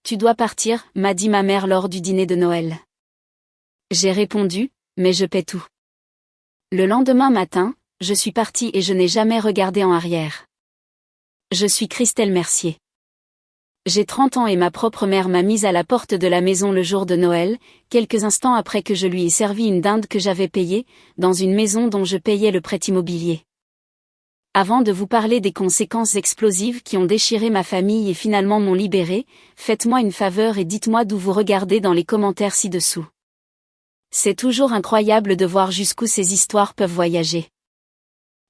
Tu dois partir, m'a dit ma mère lors du dîner de Noël. J'ai répondu, mais je paie tout. Le lendemain matin, je suis partie et je n'ai jamais regardé en arrière. Je suis Christelle Mercier. J'ai 30 ans et ma propre mère m'a mise à la porte de la maison le jour de Noël, quelques instants après que je lui ai servi une dinde que j'avais payée, dans une maison dont je payais le prêt immobilier. Avant de vous parler des conséquences explosives qui ont déchiré ma famille et finalement m'ont libérée, faites-moi une faveur et dites-moi d'où vous regardez dans les commentaires ci-dessous. C'est toujours incroyable de voir jusqu'où ces histoires peuvent voyager.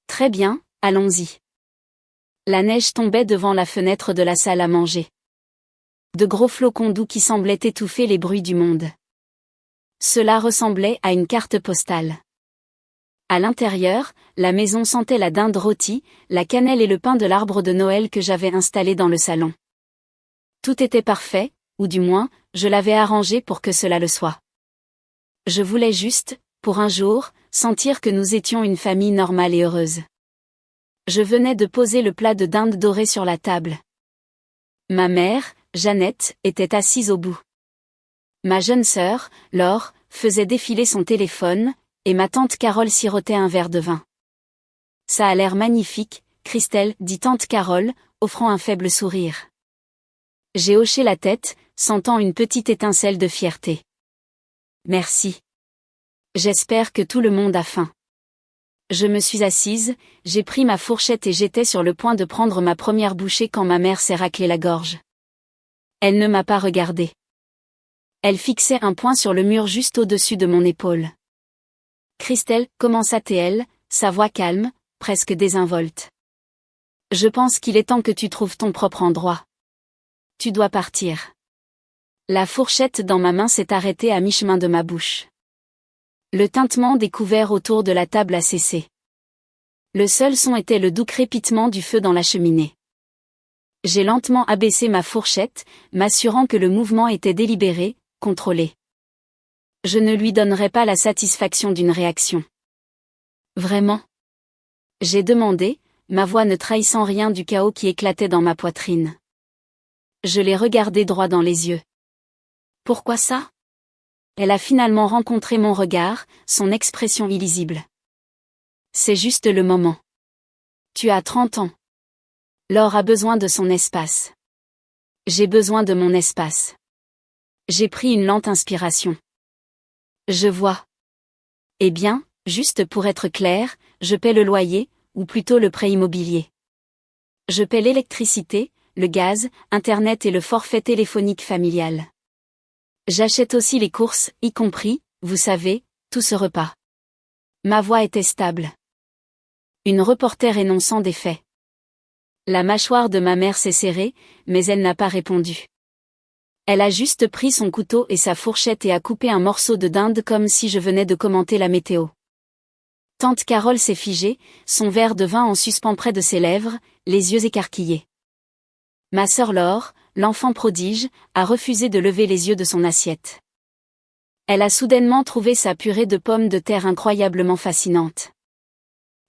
Très bien, allons-y. La neige tombait devant la fenêtre de la salle à manger. De gros flocons doux qui semblaient étouffer les bruits du monde. Cela ressemblait à une carte postale. À l'intérieur, la maison sentait la dinde rôtie, la cannelle et le pain de l'arbre de Noël que j'avais installé dans le salon. Tout était parfait, ou du moins, je l'avais arrangé pour que cela le soit. Je voulais juste, pour un jour, sentir que nous étions une famille normale et heureuse. Je venais de poser le plat de dinde dorée sur la table. Ma mère, Jeannette, était assise au bout. Ma jeune sœur, Laure, faisait défiler son téléphone, et ma tante Carole sirotait un verre de vin. Ça a l'air magnifique, Christelle, dit tante Carole, offrant un faible sourire. J'ai hoché la tête, sentant une petite étincelle de fierté. Merci. J'espère que tout le monde a faim. Je me suis assise, j'ai pris ma fourchette et j'étais sur le point de prendre ma première bouchée quand ma mère s'est raclé la gorge. Elle ne m'a pas regardée. Elle fixait un poing sur le mur juste au-dessus de mon épaule. Christelle, commença-t-elle, sa voix calme, presque désinvolte. Je pense qu'il est temps que tu trouves ton propre endroit. Tu dois partir. La fourchette dans ma main s'est arrêtée à mi-chemin de ma bouche. Le tintement des couverts autour de la table a cessé. Le seul son était le doux crépitement du feu dans la cheminée. J'ai lentement abaissé ma fourchette, m'assurant que le mouvement était délibéré, contrôlé. Je ne lui donnerai pas la satisfaction d'une réaction. Vraiment ? J'ai demandé, ma voix ne trahissant rien du chaos qui éclatait dans ma poitrine. Je l'ai regardé droit dans les yeux. Pourquoi ça ? Elle a finalement rencontré mon regard, son expression illisible. C'est juste le moment. Tu as 30 ans. Laure a besoin de son espace. J'ai besoin de mon espace. J'ai pris une lente inspiration. Je vois. Eh bien, juste pour être clair, je paie le loyer, ou plutôt le prêt immobilier. Je paie l'électricité, le gaz, Internet et le forfait téléphonique familial. J'achète aussi les courses, y compris, vous savez, tout ce repas. Ma voix était stable. Une reporter énonçant des faits. La mâchoire de ma mère s'est serrée, mais elle n'a pas répondu. Elle a juste pris son couteau et sa fourchette et a coupé un morceau de dinde comme si je venais de commenter la météo. Tante Carole s'est figée, son verre de vin en suspens près de ses lèvres, les yeux écarquillés. Ma sœur Laure, l'enfant prodige, a refusé de lever les yeux de son assiette. Elle a soudainement trouvé sa purée de pommes de terre incroyablement fascinante.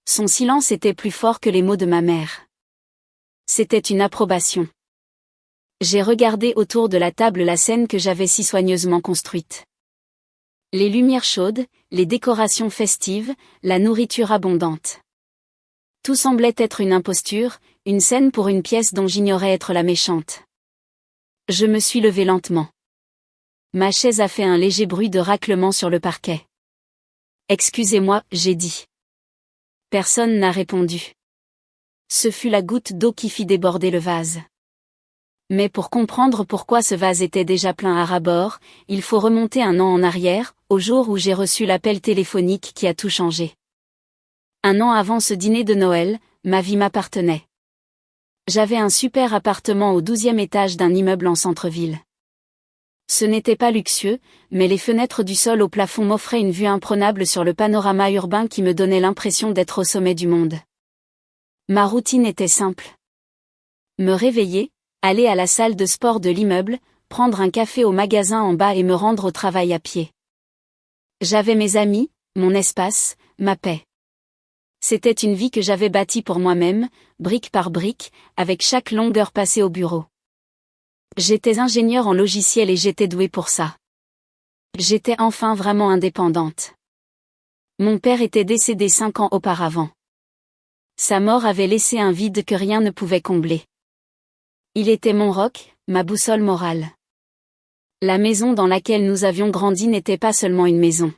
Son silence était plus fort que les mots de ma mère. C'était une approbation. J'ai regardé autour de la table la scène que j'avais si soigneusement construite. Les lumières chaudes, les décorations festives, la nourriture abondante. Tout semblait être une imposture, une scène pour une pièce dont j'ignorais être la méchante. Je me suis levée lentement. Ma chaise a fait un léger bruit de raclement sur le parquet. Excusez-moi, j'ai dit. Personne n'a répondu. Ce fut la goutte d'eau qui fit déborder le vase. Mais pour comprendre pourquoi ce vase était déjà plein à ras-bord, il faut remonter un an en arrière, au jour où j'ai reçu l'appel téléphonique qui a tout changé. Un an avant ce dîner de Noël, ma vie m'appartenait. J'avais un super appartement au 12e étage d'un immeuble en centre-ville. Ce n'était pas luxueux, mais les fenêtres du sol au plafond m'offraient une vue imprenable sur le panorama urbain qui me donnait l'impression d'être au sommet du monde. Ma routine était simple. Me réveiller, aller à la salle de sport de l'immeuble, prendre un café au magasin en bas et me rendre au travail à pied. J'avais mes amis, mon espace, ma paix. C'était une vie que j'avais bâtie pour moi-même, brique par brique, avec chaque longue heure passée au bureau. J'étais ingénieur en logiciel et j'étais douée pour ça. J'étais enfin vraiment indépendante. Mon père était décédé 5 ans auparavant. Sa mort avait laissé un vide que rien ne pouvait combler. Il était mon roc, ma boussole morale. La maison dans laquelle nous avions grandi n'était pas seulement une maison.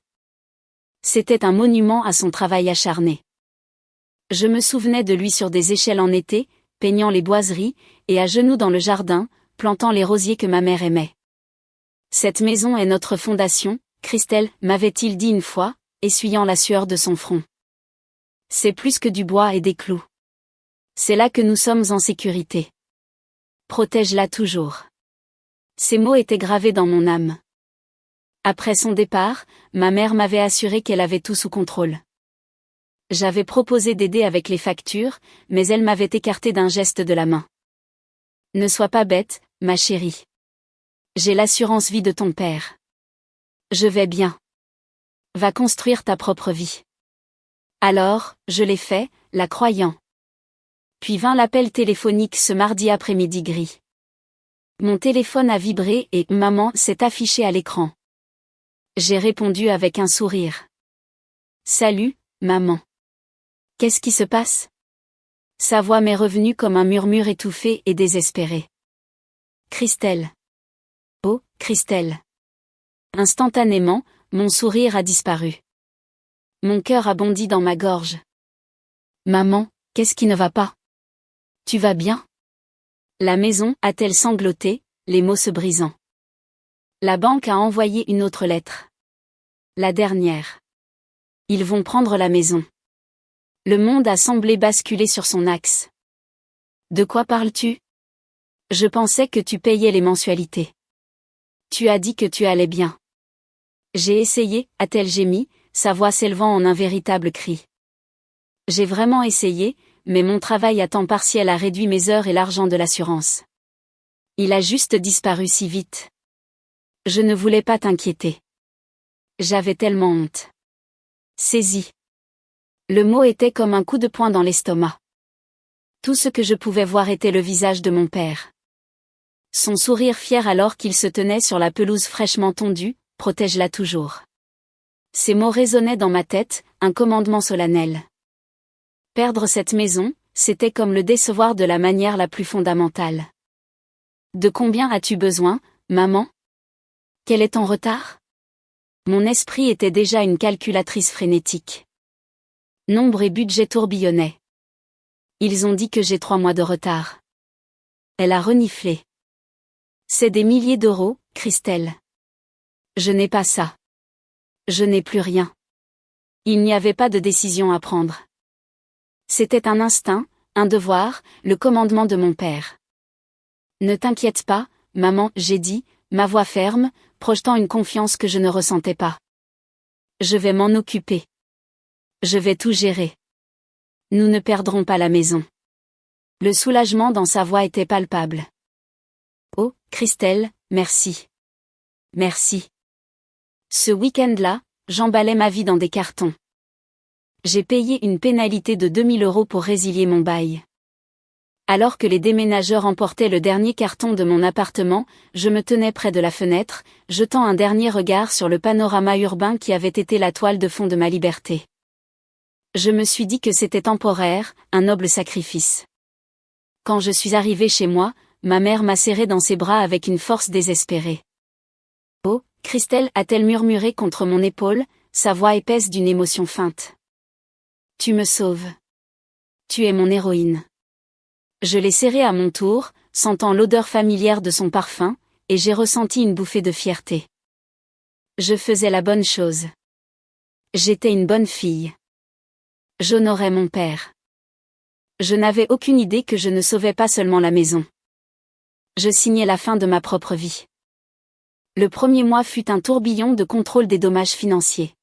C'était un monument à son travail acharné. Je me souvenais de lui sur des échelles en été, peignant les boiseries, et à genoux dans le jardin, plantant les rosiers que ma mère aimait. Cette maison est notre fondation, Christelle, m'avait-il dit une fois, essuyant la sueur de son front. C'est plus que du bois et des clous. C'est là que nous sommes en sécurité. Protège-la toujours. Ces mots étaient gravés dans mon âme. Après son départ, ma mère m'avait assuré qu'elle avait tout sous contrôle. J'avais proposé d'aider avec les factures, mais elle m'avait écarté d'un geste de la main. Ne sois pas bête, ma chérie. J'ai l'assurance vie de ton père. Je vais bien. Va construire ta propre vie. Alors, je l'ai fait, la croyant. Puis vint l'appel téléphonique ce mardi après-midi gris. Mon téléphone a vibré et « Maman » s'est affiché à l'écran. J'ai répondu avec un sourire. Salut, maman. Qu'est-ce qui se passe? Sa voix m'est revenue comme un murmure étouffé et désespéré. Christelle. Oh, Christelle. Instantanément, mon sourire a disparu. Mon cœur a bondi dans ma gorge. Maman, qu'est-ce qui ne va pas? Tu vas bien? La maison, a-t-elle sangloté, les mots se brisant. La banque a envoyé une autre lettre. La dernière. Ils vont prendre la maison. Le monde a semblé basculer sur son axe. De quoi parles-tu? Je pensais que tu payais les mensualités. Tu as dit que tu allais bien. J'ai essayé, a-t-elle gémi, sa voix s'élevant en un véritable cri. J'ai vraiment essayé, mais mon travail à temps partiel a réduit mes heures et l'argent de l'assurance. Il a juste disparu si vite. Je ne voulais pas t'inquiéter. J'avais tellement honte. Saisie. Le mot était comme un coup de poing dans l'estomac. Tout ce que je pouvais voir était le visage de mon père. Son sourire fier alors qu'il se tenait sur la pelouse fraîchement tondue, protège-la toujours. Ces mots résonnaient dans ma tête, un commandement solennel. Perdre cette maison, c'était comme le décevoir de la manière la plus fondamentale. De combien as-tu besoin, maman? Quel est ton retard? Mon esprit était déjà une calculatrice frénétique. Nombre et budget tourbillonnaient. Ils ont dit que j'ai 3 mois de retard. Elle a reniflé. C'est des milliers d'euros, Christelle. Je n'ai pas ça. Je n'ai plus rien. Il n'y avait pas de décision à prendre. C'était un instinct, un devoir, le commandement de mon père. Ne t'inquiète pas, maman, j'ai dit, ma voix ferme, projetant une confiance que je ne ressentais pas. Je vais m'en occuper. Je vais tout gérer. Nous ne perdrons pas la maison. Le soulagement dans sa voix était palpable. Oh, Christelle, merci. Merci. Ce week-end-là, j'emballais ma vie dans des cartons. J'ai payé une pénalité de 2000 € pour résilier mon bail. Alors que les déménageurs emportaient le dernier carton de mon appartement, je me tenais près de la fenêtre, jetant un dernier regard sur le panorama urbain qui avait été la toile de fond de ma liberté. Je me suis dit que c'était temporaire, un noble sacrifice. Quand je suis arrivée chez moi, ma mère m'a serré dans ses bras avec une force désespérée. Oh, Christelle, a-t-elle murmuré contre mon épaule, sa voix épaisse d'une émotion feinte. Tu me sauves. Tu es mon héroïne. Je l'ai serrée à mon tour, sentant l'odeur familière de son parfum, et j'ai ressenti une bouffée de fierté. Je faisais la bonne chose. J'étais une bonne fille. J'honorais mon père. Je n'avais aucune idée que je ne sauvais pas seulement la maison. Je signais la fin de ma propre vie. Le premier mois fut un tourbillon de contrôle des dommages financiers.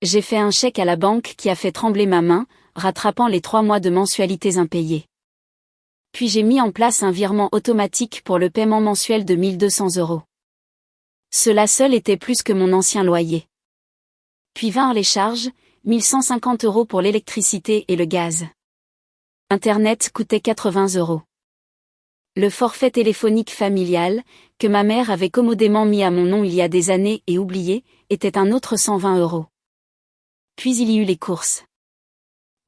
J'ai fait un chèque à la banque qui a fait trembler ma main, rattrapant les 3 mois de mensualités impayées. Puis j'ai mis en place un virement automatique pour le paiement mensuel de 1200 €. Cela seul était plus que mon ancien loyer. Puis vinrent les charges, 1150 € pour l'électricité et le gaz. Internet coûtait 80 €. Le forfait téléphonique familial, que ma mère avait commodément mis à mon nom il y a des années et oublié, était un autre 120 €. Puis il y eut les courses.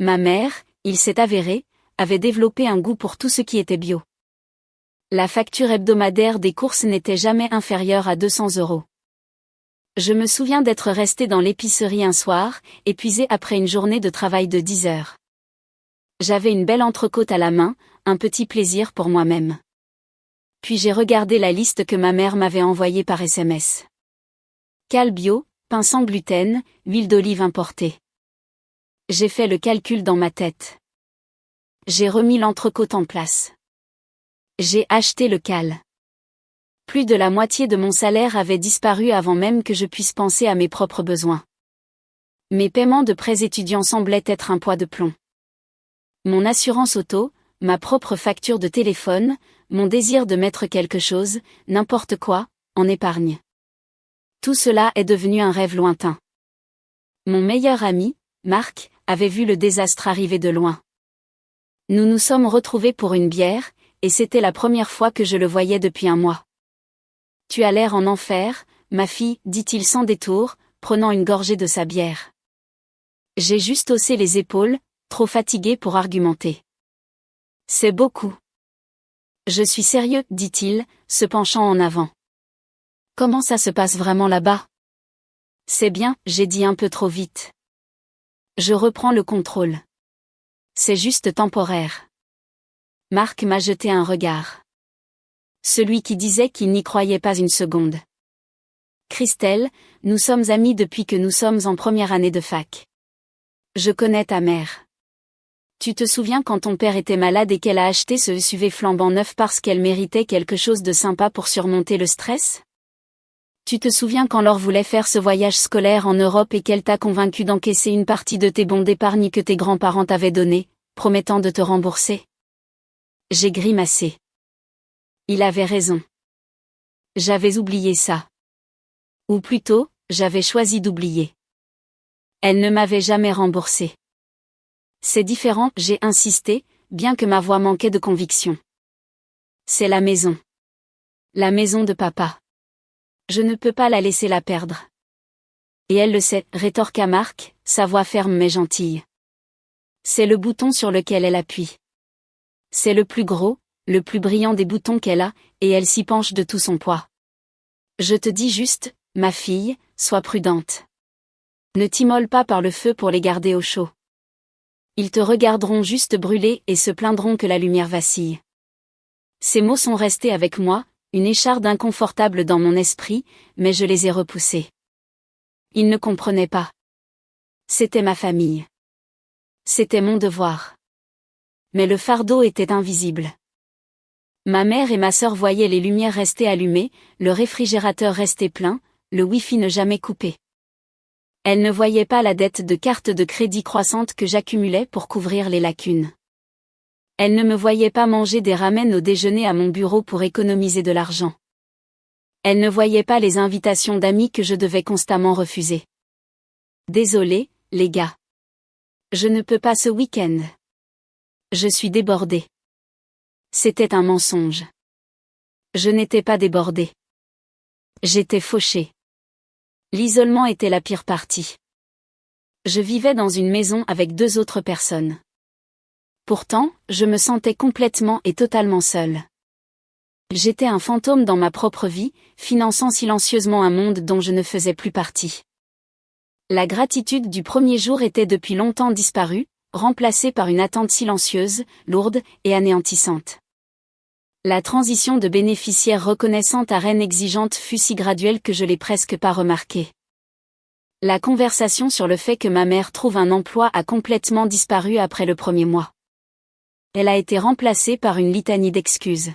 Ma mère, il s'est avéré, avait développé un goût pour tout ce qui était bio. La facture hebdomadaire des courses n'était jamais inférieure à 200 €. Je me souviens d'être resté dans l'épicerie un soir, épuisé après une journée de travail de 10 heures. J'avais une belle entrecôte à la main, un petit plaisir pour moi-même. Puis j'ai regardé la liste que ma mère m'avait envoyée par SMS. Cal bio, pain sans gluten, huile d'olive importée. J'ai fait le calcul dans ma tête. J'ai remis l'entrecôte en place. J'ai acheté le cal. Plus de la moitié de mon salaire avait disparu avant même que je puisse penser à mes propres besoins. Mes paiements de prêts étudiants semblaient être un poids de plomb. Mon assurance auto, ma propre facture de téléphone, mon désir de mettre quelque chose, n'importe quoi, en épargne. Tout cela est devenu un rêve lointain. Mon meilleur ami, Marc, avait vu le désastre arriver de loin. Nous nous sommes retrouvés pour une bière, et c'était la première fois que je le voyais depuis un mois. « Tu as l'air en enfer, ma fille, dit-il sans détour, prenant une gorgée de sa bière. J'ai juste haussé les épaules, trop fatigué pour argumenter. C'est beaucoup. Je suis sérieux, dit-il, se penchant en avant. Comment ça se passe vraiment là-bas? C'est bien, j'ai dit un peu trop vite. Je reprends le contrôle. C'est juste temporaire. Marc m'a jeté un regard. Celui qui disait qu'il n'y croyait pas une seconde. Christelle, nous sommes amis depuis que nous sommes en première année de fac. Je connais ta mère. Tu te souviens quand ton père était malade et qu'elle a acheté ce SUV flambant neuf parce qu'elle méritait quelque chose de sympa pour surmonter le stress? Tu te souviens quand Laure voulait faire ce voyage scolaire en Europe et qu'elle t'a convaincu d'encaisser une partie de tes bons d'épargne que tes grands-parents t'avaient donnés, promettant de te rembourser? J'ai grimacé. Il avait raison. J'avais oublié ça. Ou plutôt, j'avais choisi d'oublier. Elle ne m'avait jamais remboursé. C'est différent, j'ai insisté, bien que ma voix manquait de conviction. C'est la maison. La maison de papa. Je ne peux pas la laisser la perdre. Et elle le sait, rétorqua Marc, sa voix ferme mais gentille. C'est le bouton sur lequel elle appuie. C'est le plus gros, le plus brillant des boutons qu'elle a, et elle s'y penche de tout son poids. Je te dis juste, ma fille, sois prudente. Ne t'immole pas par le feu pour les garder au chaud. Ils te regarderont juste brûler et se plaindront que la lumière vacille. Ces mots sont restés avec moi, une écharde inconfortable dans mon esprit, mais je les ai repoussés. Ils ne comprenaient pas. C'était ma famille. C'était mon devoir. Mais le fardeau était invisible. Ma mère et ma sœur voyaient les lumières rester allumées, le réfrigérateur rester plein, le Wi-Fi ne jamais coupé. Elles ne voyaient pas la dette de carte de crédit croissante que j'accumulais pour couvrir les lacunes. Elles ne me voyaient pas manger des ramen au déjeuner à mon bureau pour économiser de l'argent. Elles ne voyaient pas les invitations d'amis que je devais constamment refuser. Désolé, les gars. Je ne peux pas ce week-end. Je suis débordée. C'était un mensonge. Je n'étais pas débordée. J'étais fauchée. L'isolement était la pire partie. Je vivais dans une maison avec 2 autres personnes. Pourtant, je me sentais complètement et totalement seule. J'étais un fantôme dans ma propre vie, finançant silencieusement un monde dont je ne faisais plus partie. La gratitude du premier jour était depuis longtemps disparue, remplacée par une attente silencieuse, lourde et anéantissante. La transition de bénéficiaire reconnaissante à reine exigeante fut si graduelle que je l'ai presque pas remarquée. La conversation sur le fait que ma mère trouve un emploi a complètement disparu après le premier mois. Elle a été remplacée par une litanie d'excuses.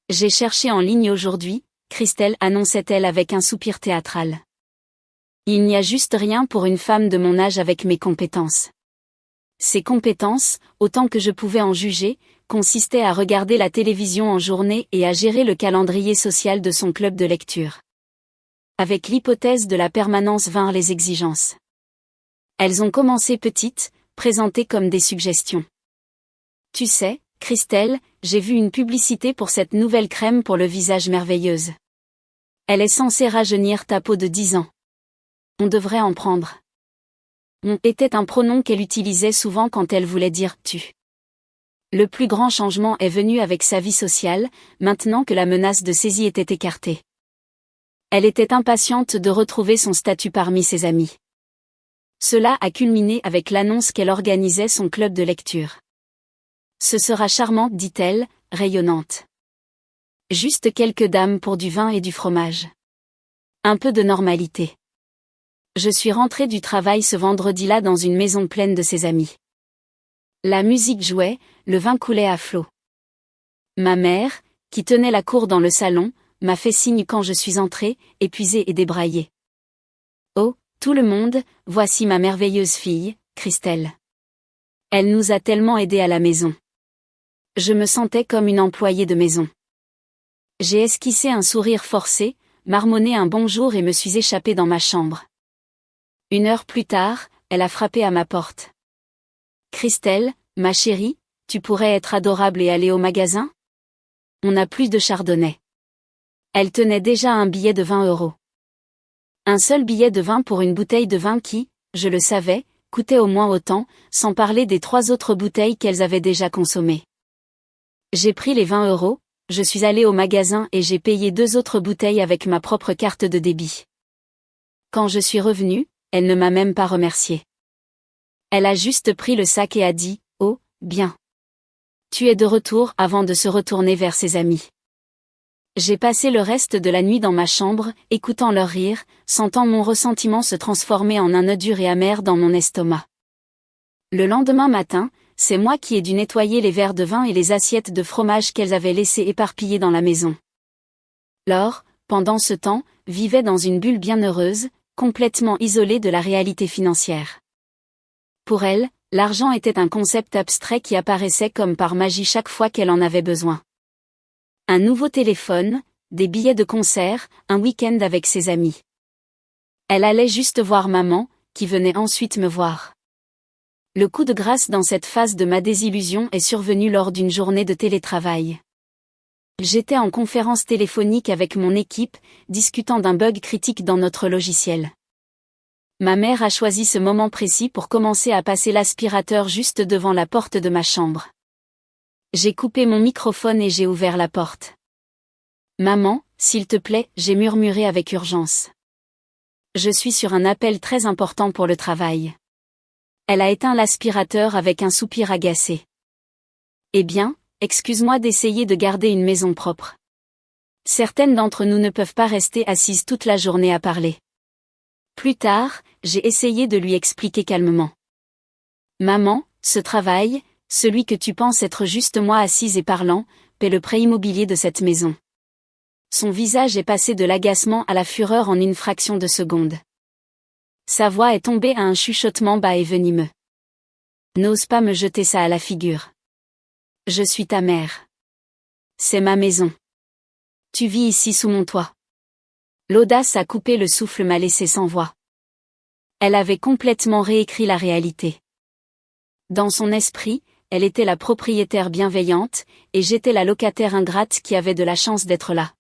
J'ai cherché en ligne aujourd'hui, Christelle, annonçait-elle avec un soupir théâtral. Il n'y a juste rien pour une femme de mon âge avec mes compétences. Ces compétences, autant que je pouvais en juger, consistaient à regarder la télévision en journée et à gérer le calendrier social de son club de lecture. Avec l'hypothèse de la permanence vinrent les exigences. Elles ont commencé petites, présentées comme des suggestions. Tu sais, Christelle, j'ai vu une publicité pour cette nouvelle crème pour le visage merveilleuse. Elle est censée rajeunir ta peau de 10 ans. On devrait en prendre. On était un pronom qu'elle utilisait souvent quand elle voulait dire tu. Le plus grand changement est venu avec sa vie sociale, maintenant que la menace de saisie était écartée. Elle était impatiente de retrouver son statut parmi ses amis. Cela a culminé avec l'annonce qu'elle organisait son club de lecture. Ce sera charmant, dit-elle, rayonnante. Juste quelques dames pour du vin et du fromage. Un peu de normalité. Je suis rentrée du travail ce vendredi-là dans une maison pleine de ses amis. La musique jouait, le vin coulait à flots. Ma mère, qui tenait la cour dans le salon, m'a fait signe quand je suis entrée, épuisée et débraillée. Oh, tout le monde, voici ma merveilleuse fille, Christelle. Elle nous a tellement aidés à la maison. Je me sentais comme une employée de maison. J'ai esquissé un sourire forcé, marmonné un bonjour et me suis échappée dans ma chambre. 1 heure plus tard, elle a frappé à ma porte. Christelle, ma chérie, tu pourrais être adorable et aller au magasin? On n'a plus de chardonnay. Elle tenait déjà un billet de 20 €. Un seul billet de vin pour une bouteille de vin qui, je le savais, coûtait au moins autant, sans parler des 3 autres bouteilles qu'elles avaient déjà consommées. J'ai pris les 20 €, je suis allée au magasin et j'ai payé 2 autres bouteilles avec ma propre carte de débit. Quand je suis revenue, elle ne m'a même pas remerciée. Elle a juste pris le sac et a dit « Oh, bien. Tu es de retour » avant de se retourner vers ses amis. J'ai passé le reste de la nuit dans ma chambre, écoutant leurs rires, sentant mon ressentiment se transformer en un nœud dur et amer dans mon estomac. Le lendemain matin, c'est moi qui ai dû nettoyer les verres de vin et les assiettes de fromage qu'elles avaient laissées éparpillées dans la maison. Laure, pendant ce temps, vivait dans une bulle bienheureuse, complètement isolée de la réalité financière. Pour elle, l'argent était un concept abstrait qui apparaissait comme par magie chaque fois qu'elle en avait besoin. Un nouveau téléphone, des billets de concert, un week-end avec ses amis. Elle allait juste voir maman, qui venait ensuite me voir. Le coup de grâce dans cette phase de ma désillusion est survenu lors d'une journée de télétravail. J'étais en conférence téléphonique avec mon équipe, discutant d'un bug critique dans notre logiciel. Ma mère a choisi ce moment précis pour commencer à passer l'aspirateur juste devant la porte de ma chambre. J'ai coupé mon microphone et j'ai ouvert la porte. « Maman, s'il te plaît » j'ai murmuré avec urgence. Je suis sur un appel très important pour le travail. Elle a éteint l'aspirateur avec un soupir agacé. Eh bien, excuse-moi d'essayer de garder une maison propre. Certaines d'entre nous ne peuvent pas rester assises toute la journée à parler. Plus tard, j'ai essayé de lui expliquer calmement. Maman, ce travail, celui que tu penses être juste moi assise et parlant, paie le prêt immobilier de cette maison. Son visage est passé de l'agacement à la fureur en une fraction de seconde. Sa voix est tombée à un chuchotement bas et venimeux. N'ose pas me jeter ça à la figure. Je suis ta mère. C'est ma maison. Tu vis ici sous mon toit. L'audace à couper le souffle m'a laissé sans voix. Elle avait complètement réécrit la réalité. Dans son esprit, elle était la propriétaire bienveillante, et j'étais la locataire ingrate qui avait de la chance d'être là.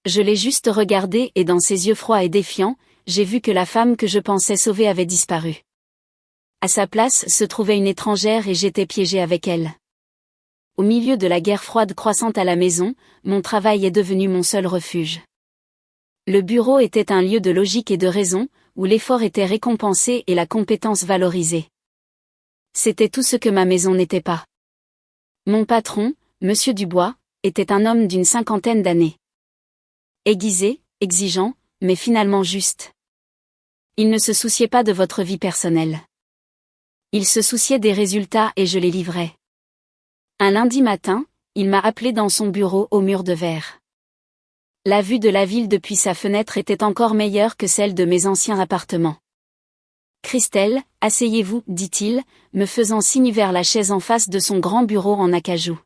Je l'ai juste regardée et dans ses yeux froids et défiants, j'ai vu que la femme que je pensais sauver avait disparu. À sa place se trouvait une étrangère et j'étais piégée avec elle. Au milieu de la guerre froide croissante à la maison, mon travail est devenu mon seul refuge. Le bureau était un lieu de logique et de raison, où l'effort était récompensé et la compétence valorisée. C'était tout ce que ma maison n'était pas. Mon patron, Monsieur Dubois, était un homme d'une 50aine d'années. Aiguisé, exigeant, mais finalement juste. Il ne se souciait pas de votre vie personnelle. Il se souciait des résultats et je les livrais. Un lundi matin, il m'a appelé dans son bureau au mur de verre. La vue de la ville depuis sa fenêtre était encore meilleure que celle de mes anciens appartements. « Christelle, asseyez-vous » dit-il, me faisant signe vers la chaise en face de son grand bureau en acajou.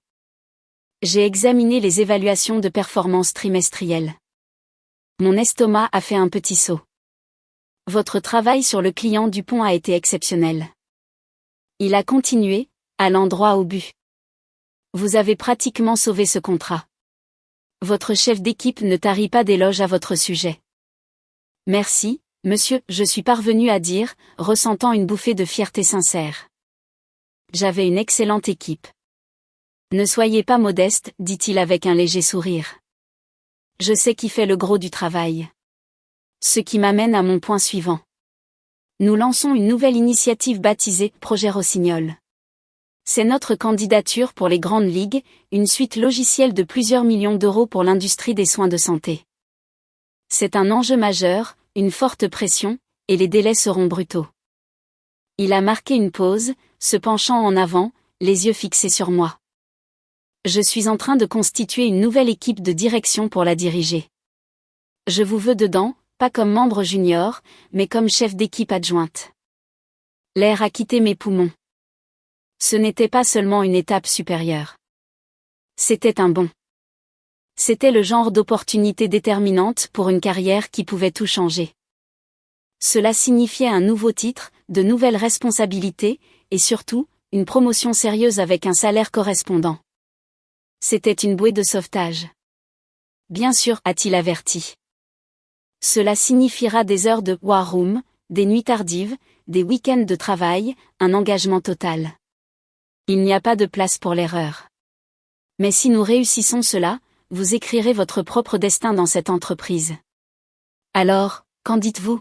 J'ai examiné les évaluations de performance trimestrielles. Mon estomac a fait un petit saut. Votre travail sur le client Dupont a été exceptionnel. Il a continué, allant droit au but. Vous avez pratiquement sauvé ce contrat. Votre chef d'équipe ne tarit pas d'éloges à votre sujet. Merci, monsieur, je suis parvenu à dire, ressentant une bouffée de fierté sincère. J'avais une excellente équipe. Ne soyez pas modeste, dit-il avec un léger sourire. Je sais qui fait le gros du travail. Ce qui m'amène à mon point suivant. Nous lançons une nouvelle initiative baptisée Projet Rossignol. C'est notre candidature pour les grandes ligues, une suite logicielle de plusieurs millions d'euros pour l'industrie des soins de santé. C'est un enjeu majeur, une forte pression, et les délais seront brutaux. Il a marqué une pause, se penchant en avant, les yeux fixés sur moi. Je suis en train de constituer une nouvelle équipe de direction pour la diriger. Je vous veux dedans, pas comme membre junior, mais comme chef d'équipe adjointe. L'air a quitté mes poumons. Ce n'était pas seulement une étape supérieure. C'était un bond. C'était le genre d'opportunité déterminante pour une carrière qui pouvait tout changer. Cela signifiait un nouveau titre, de nouvelles responsabilités, et surtout, une promotion sérieuse avec un salaire correspondant. C'était une bouée de sauvetage. Bien sûr, a-t-il averti. Cela signifiera des heures de war room, des nuits tardives, des week-ends de travail, un engagement total. Il n'y a pas de place pour l'erreur. Mais si nous réussissons cela, vous écrirez votre propre destin dans cette entreprise. Alors, qu'en dites-vous ?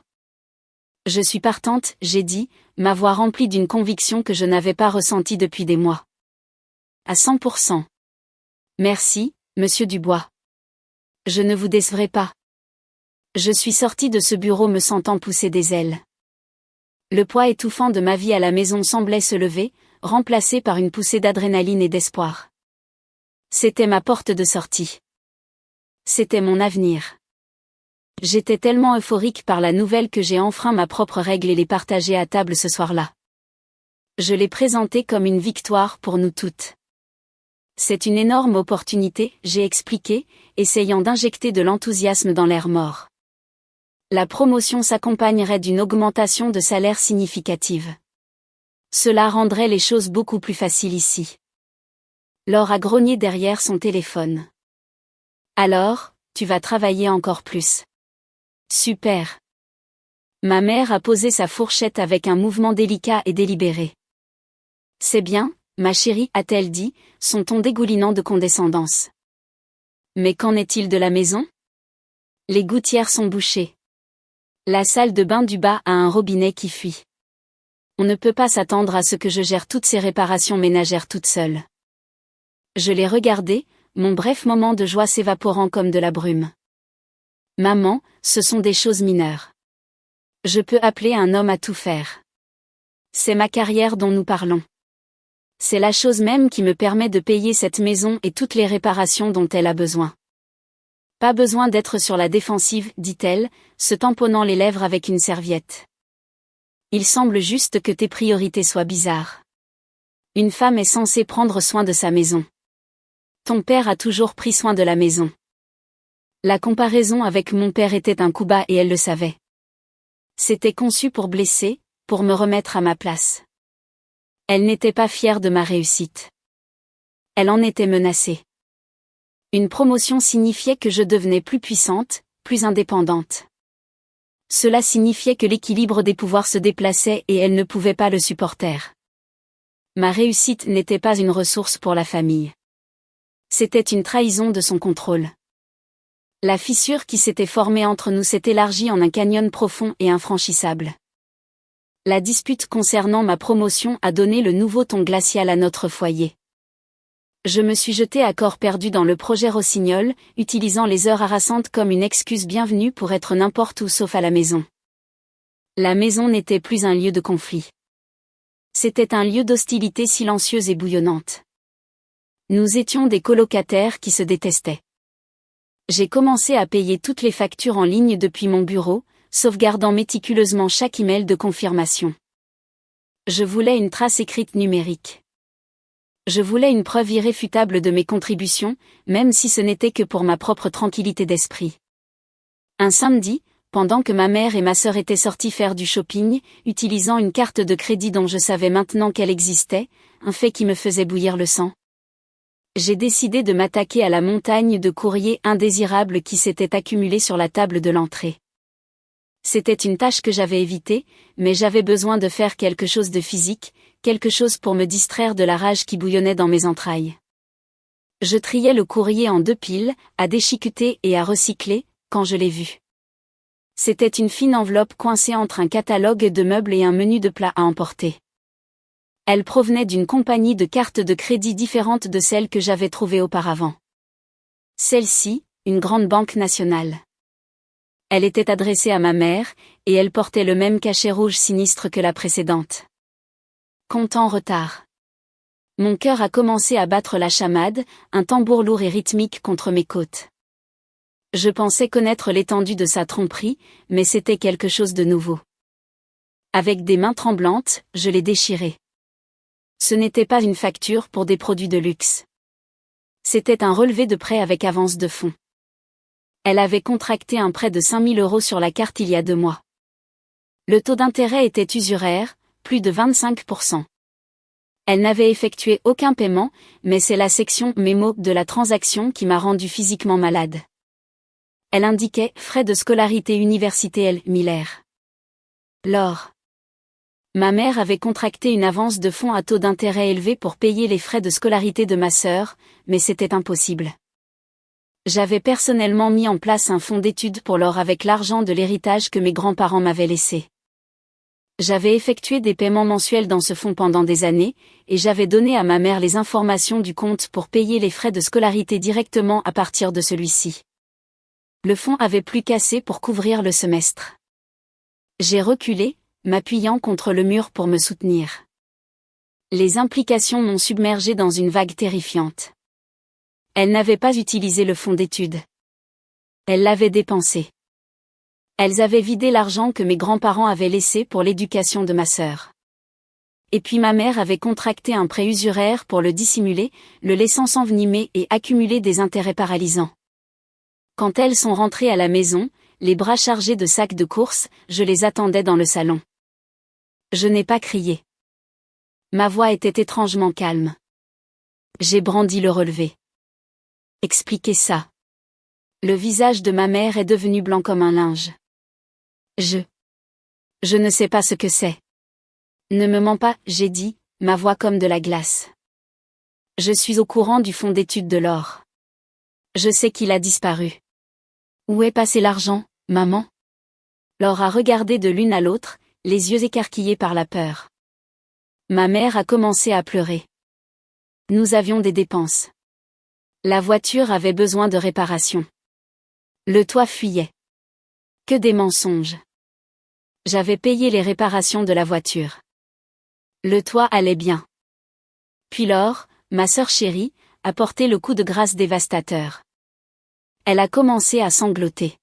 Je suis partante, j'ai dit, ma voix remplie d'une conviction que je n'avais pas ressentie depuis des mois. À 100%. Merci, monsieur Dubois. Je ne vous décevrai pas. Je suis sortie de ce bureau me sentant pousser des ailes. Le poids étouffant de ma vie à la maison semblait se lever, remplacé par une poussée d'adrénaline et d'espoir. C'était ma porte de sortie. C'était mon avenir. J'étais tellement euphorique par la nouvelle que j'ai enfreint ma propre règle et l'ai partagée à table ce soir-là. Je l'ai présentée comme une victoire pour nous toutes. C'est une énorme opportunité, j'ai expliqué, essayant d'injecter de l'enthousiasme dans l'air mort. La promotion s'accompagnerait d'une augmentation de salaire significative. Cela rendrait les choses beaucoup plus faciles ici. Laure a grogné derrière son téléphone. Alors, tu vas travailler encore plus. Super. Ma mère a posé sa fourchette avec un mouvement délicat et délibéré. C'est bien, ma chérie, a-t-elle dit, son ton dégoulinant de condescendance. Mais qu'en est-il de la maison ? Les gouttières sont bouchées. La salle de bain du bas a un robinet qui fuit. On ne peut pas s'attendre à ce que je gère toutes ces réparations ménagères toute seule. Je l'ai regardé, mon bref moment de joie s'évaporant comme de la brume. Maman, ce sont des choses mineures. Je peux appeler un homme à tout faire. C'est ma carrière dont nous parlons. C'est la chose même qui me permet de payer cette maison et toutes les réparations dont elle a besoin. Pas besoin d'être sur la défensive, dit-elle, se tamponnant les lèvres avec une serviette. Il semble juste que tes priorités soient bizarres. Une femme est censée prendre soin de sa maison. Ton père a toujours pris soin de la maison. La comparaison avec mon père était un coup bas et elle le savait. C'était conçu pour blesser, pour me remettre à ma place. Elle n'était pas fière de ma réussite. Elle en était menacée. Une promotion signifiait que je devenais plus puissante, plus indépendante. Cela signifiait que l'équilibre des pouvoirs se déplaçait et elle ne pouvait pas le supporter. Ma réussite n'était pas une ressource pour la famille. C'était une trahison de son contrôle. La fissure qui s'était formée entre nous s'est élargie en un canyon profond et infranchissable. La dispute concernant ma promotion a donné le nouveau ton glacial à notre foyer. Je me suis jetée à corps perdu dans le projet Rossignol, utilisant les heures harassantes comme une excuse bienvenue pour être n'importe où sauf à la maison. La maison n'était plus un lieu de conflit. C'était un lieu d'hostilité silencieuse et bouillonnante. Nous étions des colocataires qui se détestaient. J'ai commencé à payer toutes les factures en ligne depuis mon bureau, sauvegardant méticuleusement chaque email de confirmation. Je voulais une trace écrite numérique. Je voulais une preuve irréfutable de mes contributions, même si ce n'était que pour ma propre tranquillité d'esprit. Un samedi, pendant que ma mère et ma sœur étaient sorties faire du shopping, utilisant une carte de crédit dont je savais maintenant qu'elle existait, un fait qui me faisait bouillir le sang. J'ai décidé de m'attaquer à la montagne de courriers indésirables qui s'étaient accumulés sur la table de l'entrée. C'était une tâche que j'avais évitée, mais j'avais besoin de faire quelque chose de physique, quelque chose pour me distraire de la rage qui bouillonnait dans mes entrailles. Je triais le courrier en 2 piles, à déchiqueter et à recycler, quand je l'ai vu. C'était une fine enveloppe coincée entre un catalogue de meubles et un menu de plats à emporter. Elle provenait d'une compagnie de cartes de crédit différente de celles que j'avais trouvées auparavant. Celle-ci, une grande banque nationale. Elle était adressée à ma mère, et elle portait le même cachet rouge sinistre que la précédente. Compte en retard. Mon cœur a commencé à battre la chamade, un tambour lourd et rythmique contre mes côtes. Je pensais connaître l'étendue de sa tromperie, mais c'était quelque chose de nouveau. Avec des mains tremblantes, je l'ai déchirée. Ce n'était pas une facture pour des produits de luxe. C'était un relevé de prêt avec avance de fonds. Elle avait contracté un prêt de 5 000 € sur la carte il y a 2 mois. Le taux d'intérêt était usuraire, plus de 25%. Elle n'avait effectué aucun paiement, mais c'est la section mémo de la transaction qui m'a rendu physiquement malade. Elle indiquait frais de scolarité Université L. Miller. Lors. Ma mère avait contracté une avance de fonds à taux d'intérêt élevé pour payer les frais de scolarité de ma sœur, mais c'était impossible. J'avais personnellement mis en place un fonds d'études pour l'or avec l'argent de l'héritage que mes grands-parents m'avaient laissé. J'avais effectué des paiements mensuels dans ce fonds pendant des années, et j'avais donné à ma mère les informations du compte pour payer les frais de scolarité directement à partir de celui-ci. Le fonds avait plus qu'assez pour couvrir le semestre. J'ai reculé, m'appuyant contre le mur pour me soutenir. Les implications m'ont submergé dans une vague terrifiante. Elles n'avaient pas utilisé le fonds d'études. Elles l'avaient dépensé. Elles avaient vidé l'argent que mes grands-parents avaient laissé pour l'éducation de ma sœur. Et puis ma mère avait contracté un prêt usuraire pour le dissimuler, le laissant s'envenimer et accumuler des intérêts paralysants. Quand elles sont rentrées à la maison, les bras chargés de sacs de courses, je les attendais dans le salon. Je n'ai pas crié. Ma voix était étrangement calme. J'ai brandi le relevé. Expliquez ça. Le visage de ma mère est devenu blanc comme un linge. Je ne sais pas ce que c'est. Ne me mens pas, j'ai dit, ma voix comme de la glace. Je suis au courant du fonds d'études de l'or. Je sais qu'il a disparu. Où est passé l'argent, maman? Laure a regardé de l'une à l'autre, les yeux écarquillés par la peur. Ma mère a commencé à pleurer. Nous avions des dépenses. La voiture avait besoin de réparation. Le toit fuyait. Que des mensonges. J'avais payé les réparations de la voiture. Le toit allait bien. Puis Laure, ma sœur chérie, a porté le coup de grâce dévastateur. Elle a commencé à sangloter.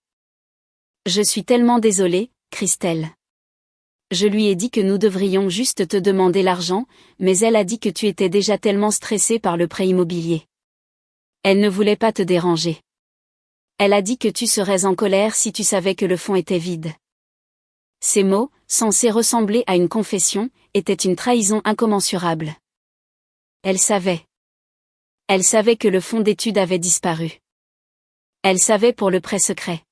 Je suis tellement désolée, Christelle. Je lui ai dit que nous devrions juste te demander l'argent, mais elle a dit que tu étais déjà tellement stressée par le prêt immobilier. Elle ne voulait pas te déranger. Elle a dit que tu serais en colère si tu savais que le fonds était vide. Ces mots, censés ressembler à une confession, étaient une trahison incommensurable. Elle savait. Elle savait que le fonds d'études avait disparu. Elle savait pour le prêt secret.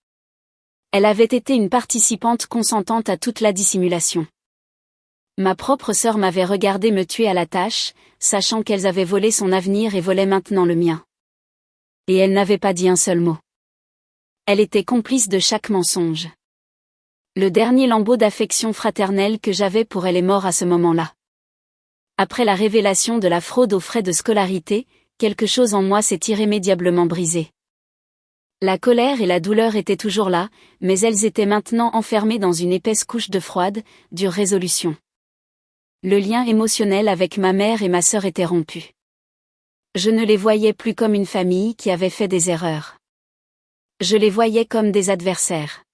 Elle avait été une participante consentante à toute la dissimulation. Ma propre sœur m'avait regardé me tuer à la tâche, sachant qu'elles avaient volé son avenir et volaient maintenant le mien. Et elle n'avait pas dit un seul mot. Elle était complice de chaque mensonge. Le dernier lambeau d'affection fraternelle que j'avais pour elle est mort à ce moment-là. Après la révélation de la fraude aux frais de scolarité, quelque chose en moi s'est irrémédiablement brisé. La colère et la douleur étaient toujours là, mais elles étaient maintenant enfermées dans une épaisse couche de froide, dure résolution. Le lien émotionnel avec ma mère et ma sœur était rompu. Je ne les voyais plus comme une famille qui avait fait des erreurs. Je les voyais comme des adversaires.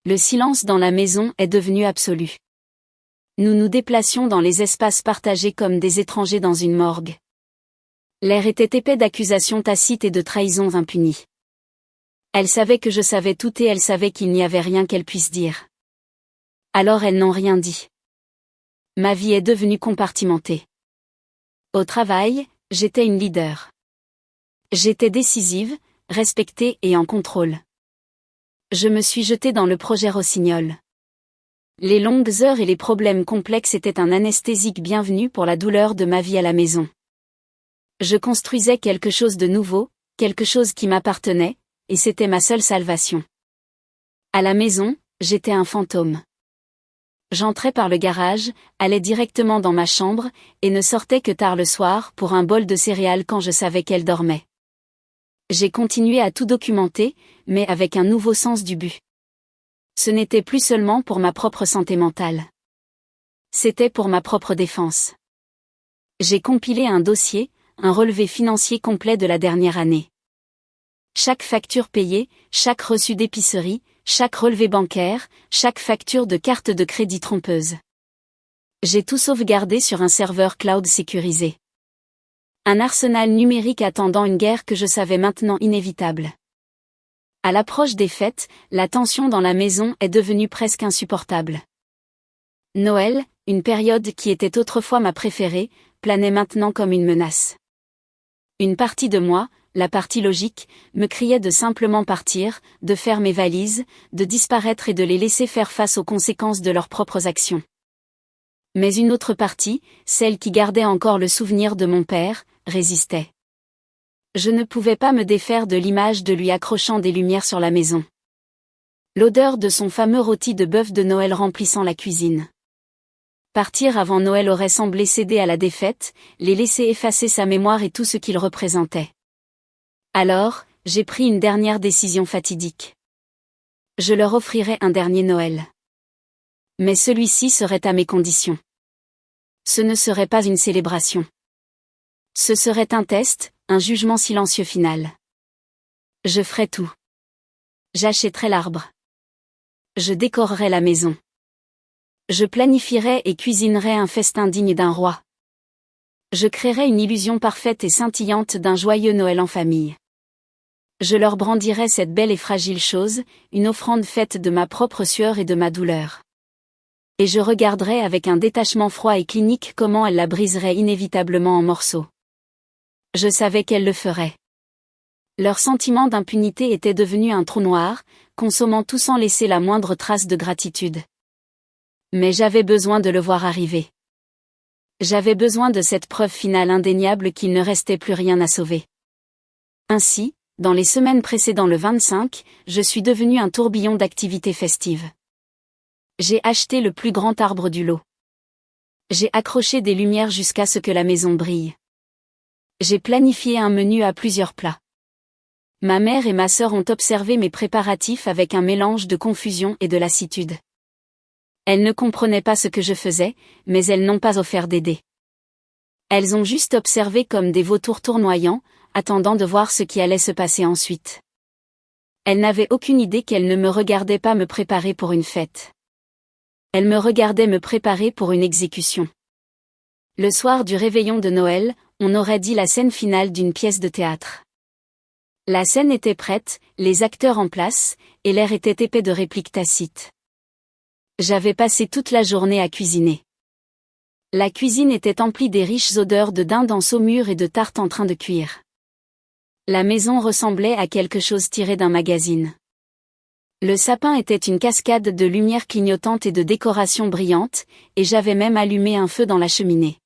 Le silence dans la maison est devenu absolu. Nous nous déplacions dans les espaces partagés comme des étrangers dans une morgue. L'air était épais d'accusations tacites et de trahisons impunies. Elles savaient que je savais tout et elles savaient qu'il n'y avait rien qu'elles puissent dire. Alors elles n'ont rien dit. Ma vie est devenue compartimentée. Au travail, j'étais une leader. J'étais décisive, respectée et en contrôle. Je me suis jetée dans le projet Rossignol. Les longues heures et les problèmes complexes étaient un anesthésique bienvenu pour la douleur de ma vie à la maison. Je construisais quelque chose de nouveau, quelque chose qui m'appartenait, et c'était ma seule salvation. À la maison, j'étais un fantôme. J'entrais par le garage, allais directement dans ma chambre, et ne sortais que tard le soir pour un bol de céréales quand je savais qu'elle dormait. J'ai continué à tout documenter, mais avec un nouveau sens du but. Ce n'était plus seulement pour ma propre santé mentale. C'était pour ma propre défense. J'ai compilé un dossier, un relevé financier complet de la dernière année. Chaque facture payée, chaque reçu d'épicerie, chaque relevé bancaire, chaque facture de carte de crédit trompeuse. J'ai tout sauvegardé sur un serveur cloud sécurisé. Un arsenal numérique attendant une guerre que je savais maintenant inévitable. À l'approche des fêtes, la tension dans la maison est devenue presque insupportable. Noël, une période qui était autrefois ma préférée, planait maintenant comme une menace. Une partie de moi, la partie logique, me criait de simplement partir, de faire mes valises, de disparaître et de les laisser faire face aux conséquences de leurs propres actions. Mais une autre partie, celle qui gardait encore le souvenir de mon père, résistait. Je ne pouvais pas me défaire de l'image de lui accrochant des lumières sur la maison. L'odeur de son fameux rôti de bœuf de Noël remplissant la cuisine. Partir avant Noël aurait semblé céder à la défaite, les laisser effacer sa mémoire et tout ce qu'il représentait. Alors, j'ai pris une dernière décision fatidique. Je leur offrirais un dernier Noël. Mais celui-ci serait à mes conditions. Ce ne serait pas une célébration. Ce serait un test, un jugement silencieux final. Je ferais tout. J'achèterais l'arbre. Je décorerais la maison. Je planifierais et cuisinerais un festin digne d'un roi. Je créerais une illusion parfaite et scintillante d'un joyeux Noël en famille. Je leur brandirais cette belle et fragile chose, une offrande faite de ma propre sueur et de ma douleur. Et je regarderais avec un détachement froid et clinique comment elle la briserait inévitablement en morceaux. Je savais qu'elle le ferait. Leur sentiment d'impunité était devenu un trou noir, consommant tout sans laisser la moindre trace de gratitude. Mais j'avais besoin de le voir arriver. J'avais besoin de cette preuve finale indéniable qu'il ne restait plus rien à sauver. Ainsi, dans les semaines précédant le 25, je suis devenu un tourbillon d'activités festives. J'ai acheté le plus grand arbre du lot. J'ai accroché des lumières jusqu'à ce que la maison brille. J'ai planifié un menu à plusieurs plats. Ma mère et ma sœur ont observé mes préparatifs avec un mélange de confusion et de lassitude. Elles ne comprenaient pas ce que je faisais, mais elles n'ont pas offert d'aider. Elles ont juste observé comme des vautours tournoyants, attendant de voir ce qui allait se passer ensuite. Elles n'avaient aucune idée qu'elles ne me regardaient pas me préparer pour une fête. Elles me regardaient me préparer pour une exécution. Le soir du réveillon de Noël, on aurait dit la scène finale d'une pièce de théâtre. La scène était prête, les acteurs en place, et l'air était épais de répliques tacites. J'avais passé toute la journée à cuisiner. La cuisine était emplie des riches odeurs de dinde en saumure et de tartes en train de cuire. La maison ressemblait à quelque chose tiré d'un magazine. Le sapin était une cascade de lumière clignotante et de décorations brillantes, et j'avais même allumé un feu dans la cheminée.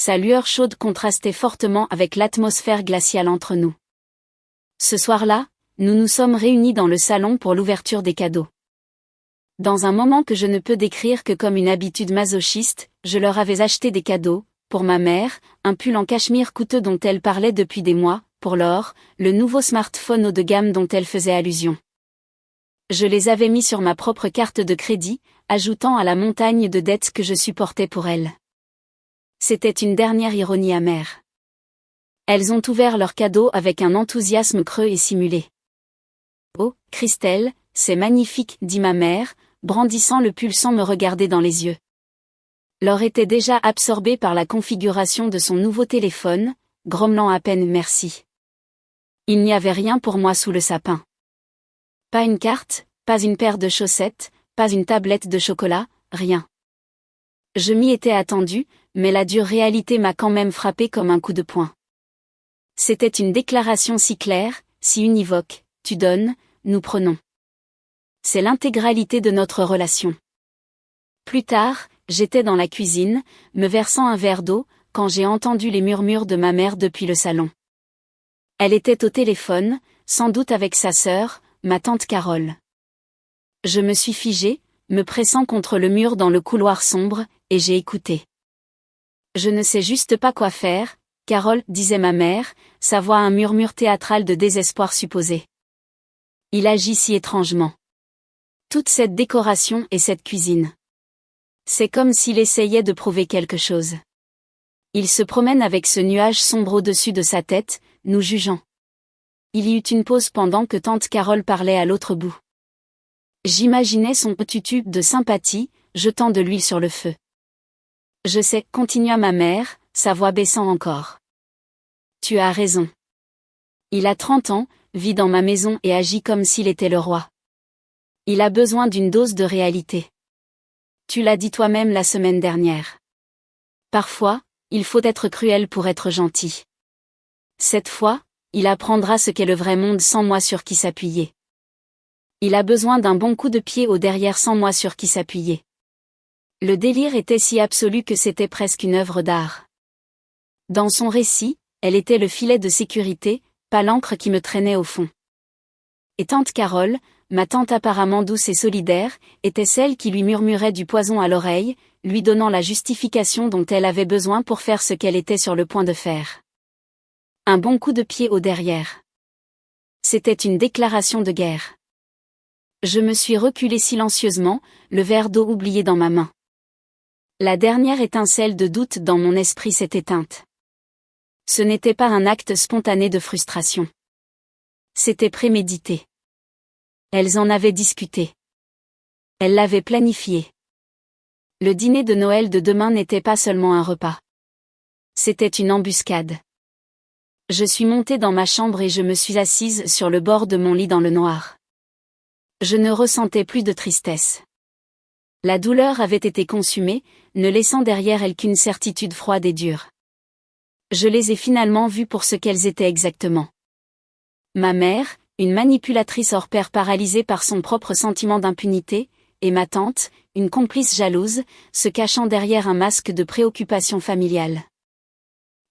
Sa lueur chaude contrastait fortement avec l'atmosphère glaciale entre nous. Ce soir-là, nous nous sommes réunis dans le salon pour l'ouverture des cadeaux. Dans un moment que je ne peux décrire que comme une habitude masochiste, je leur avais acheté des cadeaux, pour ma mère, un pull en cachemire coûteux dont elle parlait depuis des mois, pour Laure, le nouveau smartphone haut de gamme dont elle faisait allusion. Je les avais mis sur ma propre carte de crédit, ajoutant à la montagne de dettes que je supportais pour elles. C'était une dernière ironie amère. Elles ont ouvert leurs cadeaux avec un enthousiasme creux et simulé. « Oh, Christelle, c'est magnifique » dit ma mère, brandissant le pull sans me regarder dans les yeux. Laure était déjà absorbée par la configuration de son nouveau téléphone, grommelant à peine merci. Il n'y avait rien pour moi sous le sapin. Pas une carte, pas une paire de chaussettes, pas une tablette de chocolat, rien. Je m'y étais attendue, mais la dure réalité m'a quand même frappé comme un coup de poing. C'était une déclaration si claire, si univoque, tu donnes, nous prenons. C'est l'intégralité de notre relation. Plus tard, j'étais dans la cuisine, me versant un verre d'eau, quand j'ai entendu les murmures de ma mère depuis le salon. Elle était au téléphone, sans doute avec sa sœur, ma tante Carole. Je me suis figée, me pressant contre le mur dans le couloir sombre, et j'ai écouté. Je ne sais juste pas quoi faire, Carole, disait ma mère, sa voix un murmure théâtral de désespoir supposé. Il agit si étrangement. Toute cette décoration et cette cuisine. C'est comme s'il essayait de prouver quelque chose. Il se promène avec ce nuage sombre au-dessus de sa tête, nous jugeant. Il y eut une pause pendant que tante Carole parlait à l'autre bout. J'imaginais son petit tube de sympathie, jetant de l'huile sur le feu. Je sais, continua ma mère, sa voix baissant encore. Tu as raison. Il a 30 ans, vit dans ma maison et agit comme s'il était le roi. Il a besoin d'une dose de réalité. Tu l'as dit toi-même la semaine dernière. Parfois, il faut être cruel pour être gentil. Cette fois, il apprendra ce qu'est le vrai monde sans moi sur qui s'appuyer. Il a besoin d'un bon coup de pied au derrière sans moi sur qui s'appuyer. Le délire était si absolu que c'était presque une œuvre d'art. Dans son récit, elle était le filet de sécurité, pas l'encre qui me traînait au fond. Et tante Carole, ma tante apparemment douce et solidaire, était celle qui lui murmurait du poison à l'oreille, lui donnant la justification dont elle avait besoin pour faire ce qu'elle était sur le point de faire. Un bon coup de pied au derrière. C'était une déclaration de guerre. Je me suis reculée silencieusement, le verre d'eau oublié dans ma main. La dernière étincelle de doute dans mon esprit s'est éteinte. Ce n'était pas un acte spontané de frustration. C'était prémédité. Elles en avaient discuté. Elles l'avaient planifié. Le dîner de Noël de demain n'était pas seulement un repas. C'était une embuscade. Je suis montée dans ma chambre et je me suis assise sur le bord de mon lit dans le noir. Je ne ressentais plus de tristesse. La douleur avait été consumée, ne laissant derrière elle qu'une certitude froide et dure. Je les ai finalement vues pour ce qu'elles étaient exactement. Ma mère, une manipulatrice hors pair paralysée par son propre sentiment d'impunité, et ma tante, une complice jalouse, se cachant derrière un masque de préoccupation familiale.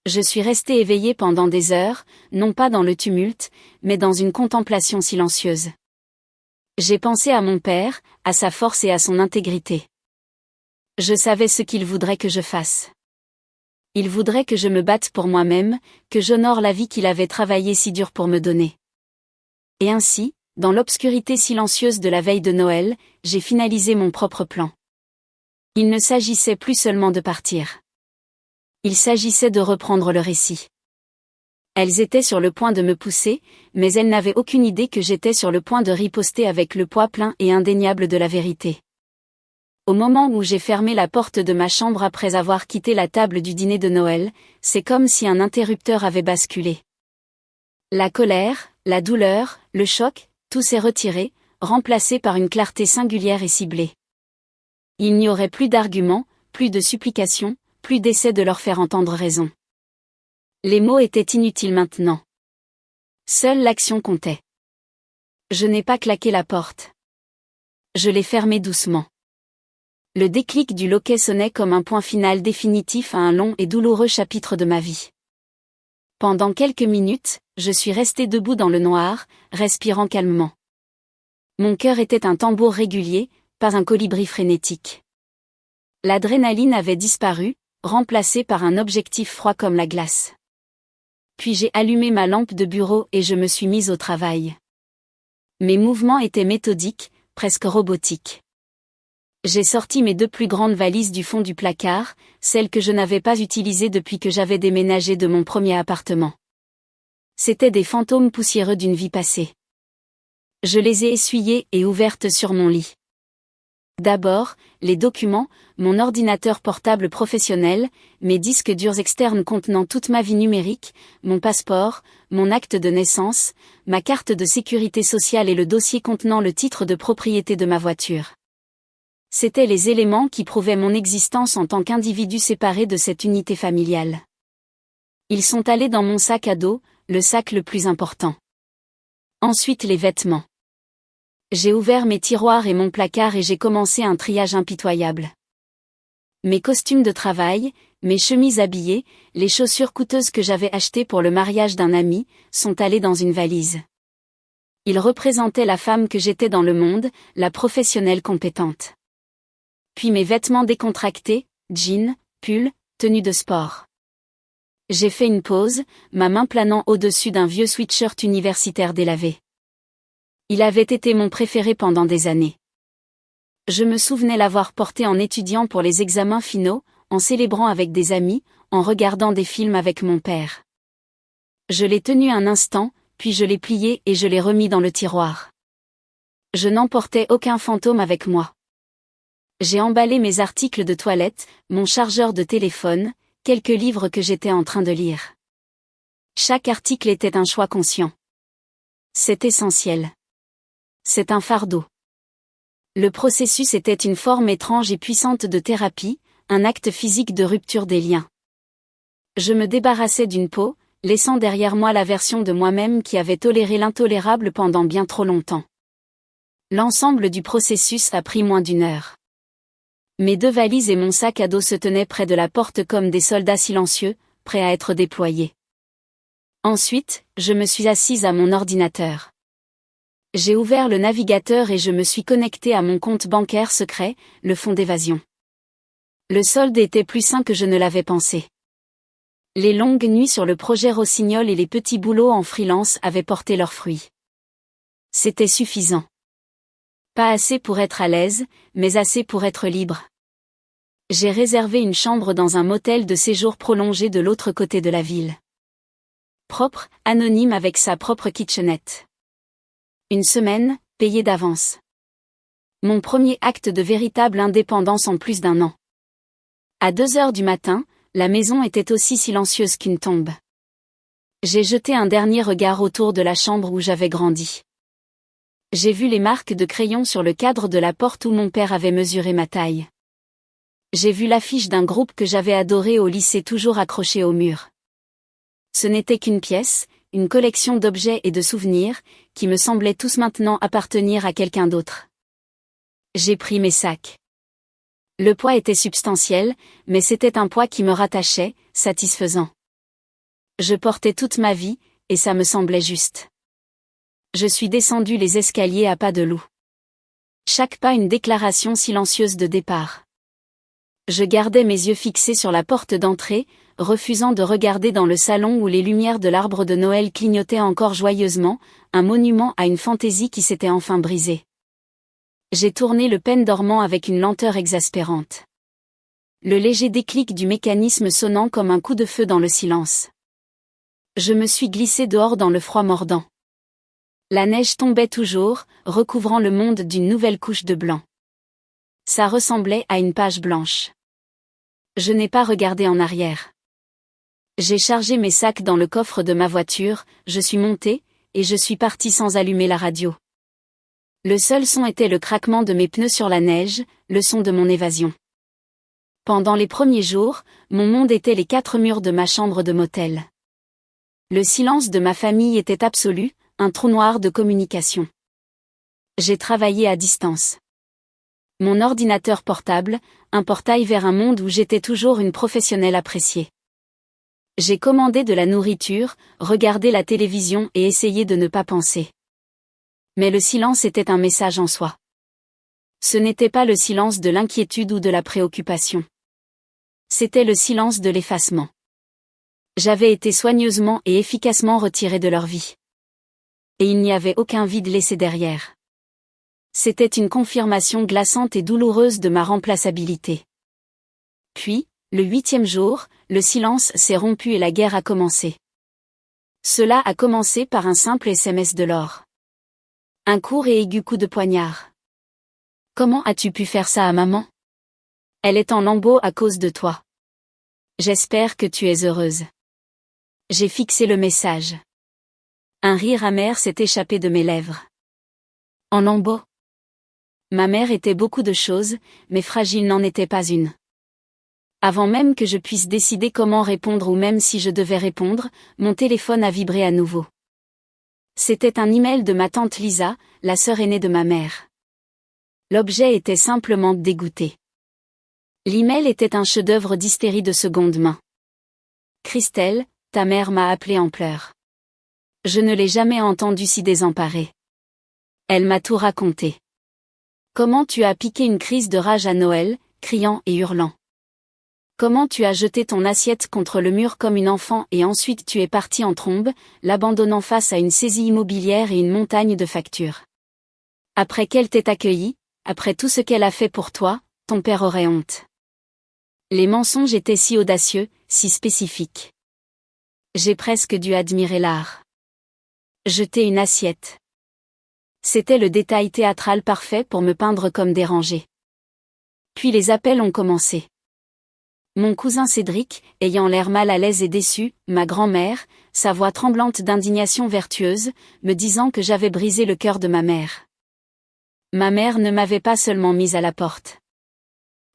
Je suis restée éveillée pendant des heures, non pas dans le tumulte, mais dans une contemplation silencieuse. J'ai pensé à mon père, à sa force et à son intégrité. Je savais ce qu'il voudrait que je fasse. Il voudrait que je me batte pour moi-même, que j'honore la vie qu'il avait travaillé si dur pour me donner. Et ainsi, dans l'obscurité silencieuse de la veille de Noël, j'ai finalisé mon propre plan. Il ne s'agissait plus seulement de partir. Il s'agissait de reprendre le récit. Elles étaient sur le point de me pousser, mais elles n'avaient aucune idée que j'étais sur le point de riposter avec le poids plein et indéniable de la vérité. Au moment où j'ai fermé la porte de ma chambre après avoir quitté la table du dîner de Noël, c'est comme si un interrupteur avait basculé. La colère, la douleur, le choc, tout s'est retiré, remplacé par une clarté singulière et ciblée. Il n'y aurait plus d'arguments, plus de supplications, plus d'essais de leur faire entendre raison. Les mots étaient inutiles maintenant. Seule l'action comptait. Je n'ai pas claqué la porte. Je l'ai fermée doucement. Le déclic du loquet sonnait comme un point final définitif à un long et douloureux chapitre de ma vie. Pendant quelques minutes, je suis restée debout dans le noir, respirant calmement. Mon cœur était un tambour régulier, pas un colibri frénétique. L'adrénaline avait disparu, remplacée par un objectif froid comme la glace. Puis j'ai allumé ma lampe de bureau et je me suis mise au travail. Mes mouvements étaient méthodiques, presque robotiques. J'ai sorti mes 2 plus grandes valises du fond du placard, celles que je n'avais pas utilisées depuis que j'avais déménagé de mon premier appartement. C'étaient des fantômes poussiéreux d'une vie passée. Je les ai essuyées et ouvertes sur mon lit. D'abord, les documents, mon ordinateur portable professionnel, mes disques durs externes contenant toute ma vie numérique, mon passeport, mon acte de naissance, ma carte de sécurité sociale et le dossier contenant le titre de propriété de ma voiture. C'étaient les éléments qui prouvaient mon existence en tant qu'individu séparé de cette unité familiale. Ils sont allés dans mon sac à dos, le sac le plus important. Ensuite les vêtements. J'ai ouvert mes tiroirs et mon placard et j'ai commencé un triage impitoyable. Mes costumes de travail, mes chemises habillées, les chaussures coûteuses que j'avais achetées pour le mariage d'un ami, sont allés dans une valise. Ils représentaient la femme que j'étais dans le monde, la professionnelle compétente. Puis mes vêtements décontractés, jeans, pulls, tenues de sport. J'ai fait une pause, ma main planant au-dessus d'un vieux sweatshirt universitaire délavé. Il avait été mon préféré pendant des années. Je me souvenais l'avoir porté en étudiant pour les examens finaux, en célébrant avec des amis, en regardant des films avec mon père. Je l'ai tenu un instant, puis je l'ai plié et je l'ai remis dans le tiroir. Je n'emportais aucun fantôme avec moi. J'ai emballé mes articles de toilette, mon chargeur de téléphone, quelques livres que j'étais en train de lire. Chaque article était un choix conscient. C'est essentiel. C'est un fardeau. Le processus était une forme étrange et puissante de thérapie, un acte physique de rupture des liens. Je me débarrassais d'une peau, laissant derrière moi la version de moi-même qui avait toléré l'intolérable pendant bien trop longtemps. L'ensemble du processus a pris moins d'une heure. Mes 2 valises et mon sac à dos se tenaient près de la porte comme des soldats silencieux, prêts à être déployés. Ensuite, je me suis assise à mon ordinateur. J'ai ouvert le navigateur et je me suis connecté à mon compte bancaire secret, le fonds d'évasion. Le solde était plus sain que je ne l'avais pensé. Les longues nuits sur le projet Rossignol et les petits boulots en freelance avaient porté leurs fruits. C'était suffisant. Pas assez pour être à l'aise, mais assez pour être libre. J'ai réservé une chambre dans un motel de séjour prolongé de l'autre côté de la ville. Propre, anonyme avec sa propre kitchenette. Une semaine, payée d'avance. Mon premier acte de véritable indépendance en plus d'1 an. À 2 heures du matin, la maison était aussi silencieuse qu'une tombe. J'ai jeté un dernier regard autour de la chambre où j'avais grandi. J'ai vu les marques de crayon sur le cadre de la porte où mon père avait mesuré ma taille. J'ai vu l'affiche d'un groupe que j'avais adoré au lycée toujours accroché au mur. Ce n'était qu'une pièce, une collection d'objets et de souvenirs, qui me semblaient tous maintenant appartenir à quelqu'un d'autre. J'ai pris mes sacs. Le poids était substantiel, mais c'était un poids qui me rattachait, satisfaisant. Je portais toute ma vie, et ça me semblait juste. Je suis descendu les escaliers à pas de loup. Chaque pas une déclaration silencieuse de départ. Je gardais mes yeux fixés sur la porte d'entrée, refusant de regarder dans le salon où les lumières de l'arbre de Noël clignotaient encore joyeusement, un monument à une fantaisie qui s'était enfin brisée. J'ai tourné le pêne dormant avec une lenteur exaspérante. Le léger déclic du mécanisme sonnant comme un coup de feu dans le silence. Je me suis glissé dehors dans le froid mordant. La neige tombait toujours, recouvrant le monde d'une nouvelle couche de blanc. Ça ressemblait à une page blanche. Je n'ai pas regardé en arrière. J'ai chargé mes sacs dans le coffre de ma voiture, je suis monté, et je suis parti sans allumer la radio. Le seul son était le craquement de mes pneus sur la neige, le son de mon évasion. Pendant les premiers jours, mon monde était les 4 murs de ma chambre de motel. Le silence de ma famille était absolu, un trou noir de communication. J'ai travaillé à distance. Mon ordinateur portable, un portail vers un monde où j'étais toujours une professionnelle appréciée. J'ai commandé de la nourriture, regardé la télévision et essayé de ne pas penser. Mais le silence était un message en soi. Ce n'était pas le silence de l'inquiétude ou de la préoccupation. C'était le silence de l'effacement. J'avais été soigneusement et efficacement retiré de leur vie. Et il n'y avait aucun vide laissé derrière. C'était une confirmation glaçante et douloureuse de ma remplaçabilité. Puis, le 8e jour, le silence s'est rompu et la guerre a commencé. Cela a commencé par un simple SMS de Laure. Un court et aigu coup de poignard. Comment as-tu pu faire ça à maman? Elle est en lambeaux à cause de toi. J'espère que tu es heureuse. J'ai fixé le message. Un rire amer s'est échappé de mes lèvres. En lambeaux. Ma mère était beaucoup de choses, mais fragile n'en était pas une. Avant même que je puisse décider comment répondre ou même si je devais répondre, mon téléphone a vibré à nouveau. C'était un email de ma tante Lisa, la sœur aînée de ma mère. L'objet était simplement dégoûté. L'email était un chef-d'œuvre d'hystérie de seconde main. Christelle, ta mère m'a appelé en pleurs. Je ne l'ai jamais entendue si désemparée. Elle m'a tout raconté. Comment tu as piqué une crise de rage à Noël, criant et hurlant. Comment tu as jeté ton assiette contre le mur comme une enfant et ensuite tu es parti en trombe, l'abandonnant face à une saisie immobilière et une montagne de factures. Après qu'elle t'ait accueilli, après tout ce qu'elle a fait pour toi, ton père aurait honte. Les mensonges étaient si audacieux, si spécifiques. J'ai presque dû admirer l'art. Jeter une assiette. C'était le détail théâtral parfait pour me peindre comme dérangé. Puis les appels ont commencé. Mon cousin Cédric, ayant l'air mal à l'aise et déçu, ma grand-mère, sa voix tremblante d'indignation vertueuse, me disant que j'avais brisé le cœur de ma mère. Ma mère ne m'avait pas seulement mise à la porte.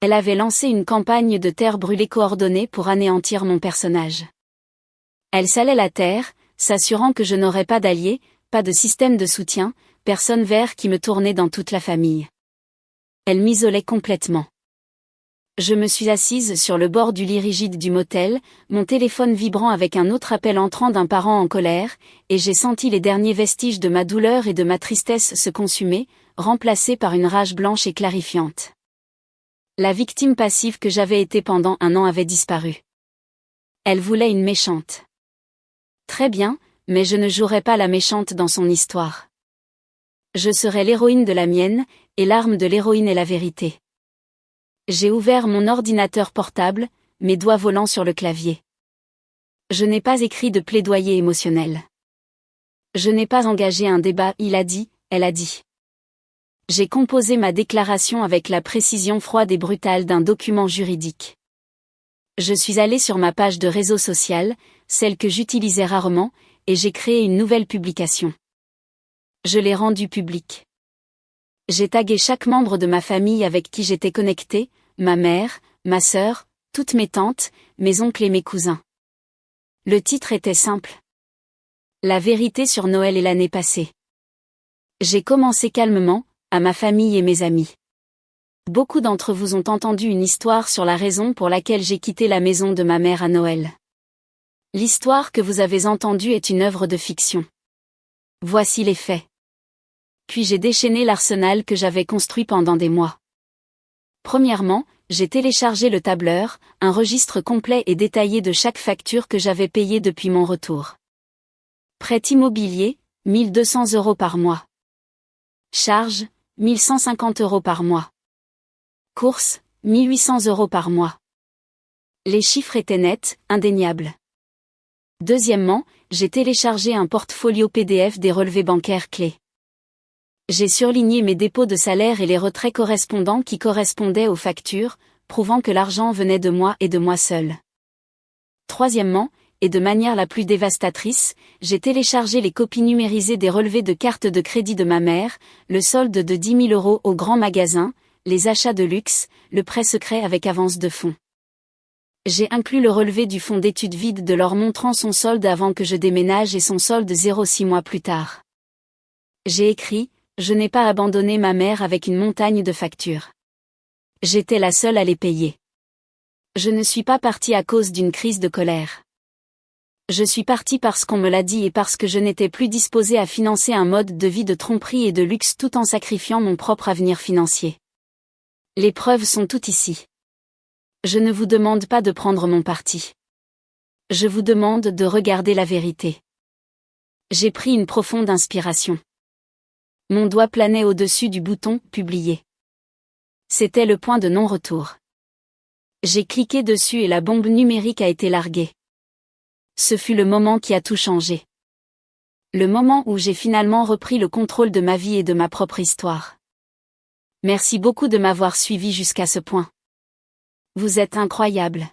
Elle avait lancé une campagne de terre brûlée coordonnée pour anéantir mon personnage. Elle salait la terre, s'assurant que je n'aurais pas d'alliés, pas de système de soutien, personne vers qui me tournait dans toute la famille. Elle m'isolait complètement. Je me suis assise sur le bord du lit rigide du motel, mon téléphone vibrant avec un autre appel entrant d'un parent en colère, et j'ai senti les derniers vestiges de ma douleur et de ma tristesse se consumer, remplacés par une rage blanche et clarifiante. La victime passive que j'avais été pendant un an avait disparu. Elle voulait une méchante. Très bien, mais je ne jouerai pas la méchante dans son histoire. Je serai l'héroïne de la mienne, et l'arme de l'héroïne est la vérité. J'ai ouvert mon ordinateur portable, mes doigts volant sur le clavier. Je n'ai pas écrit de plaidoyer émotionnel. Je n'ai pas engagé un débat, il a dit, elle a dit. J'ai composé ma déclaration avec la précision froide et brutale d'un document juridique. Je suis allé sur ma page de réseau social, celle que j'utilisais rarement, et j'ai créé une nouvelle publication. Je l'ai rendue publique. J'ai tagué chaque membre de ma famille avec qui j'étais connectée, ma mère, ma sœur, toutes mes tantes, mes oncles et mes cousins. Le titre était simple. La vérité sur Noël et l'année passée. J'ai commencé calmement, à ma famille et mes amis. Beaucoup d'entre vous ont entendu une histoire sur la raison pour laquelle j'ai quitté la maison de ma mère à Noël. L'histoire que vous avez entendue est une œuvre de fiction. Voici les faits. Puis j'ai déchaîné l'arsenal que j'avais construit pendant des mois. Premièrement, j'ai téléchargé le tableur, un registre complet et détaillé de chaque facture que j'avais payée depuis mon retour. Prêt immobilier, 1200 € par mois. Charges, 1150 € par mois. Courses, 1800 € par mois. Les chiffres étaient nets, indéniables. Deuxièmement, j'ai téléchargé un portfolio PDF des relevés bancaires clés. J'ai surligné mes dépôts de salaire et les retraits correspondants qui correspondaient aux factures, prouvant que l'argent venait de moi et de moi seul. Troisièmement, et de manière la plus dévastatrice, j'ai téléchargé les copies numérisées des relevés de carte de crédit de ma mère, le solde de 10 000 € au grand magasin, les achats de luxe, le prêt secret avec avance de fonds. J'ai inclus le relevé du fonds d'études vide de leur montrant son solde avant que je déménage et son solde 6 mois plus tard. J'ai écrit, je n'ai pas abandonné ma mère avec une montagne de factures. J'étais la seule à les payer. Je ne suis pas partie à cause d'une crise de colère. Je suis partie parce qu'on me l'a dit et parce que je n'étais plus disposée à financer un mode de vie de tromperie et de luxe tout en sacrifiant mon propre avenir financier. Les preuves sont toutes ici. Je ne vous demande pas de prendre mon parti. Je vous demande de regarder la vérité. J'ai pris une profonde inspiration. Mon doigt planait au-dessus du bouton « Publier ». C'était le point de non-retour. J'ai cliqué dessus et la bombe numérique a été larguée. Ce fut le moment qui a tout changé. Le moment où j'ai finalement repris le contrôle de ma vie et de ma propre histoire. Merci beaucoup de m'avoir suivi jusqu'à ce point. Vous êtes incroyable.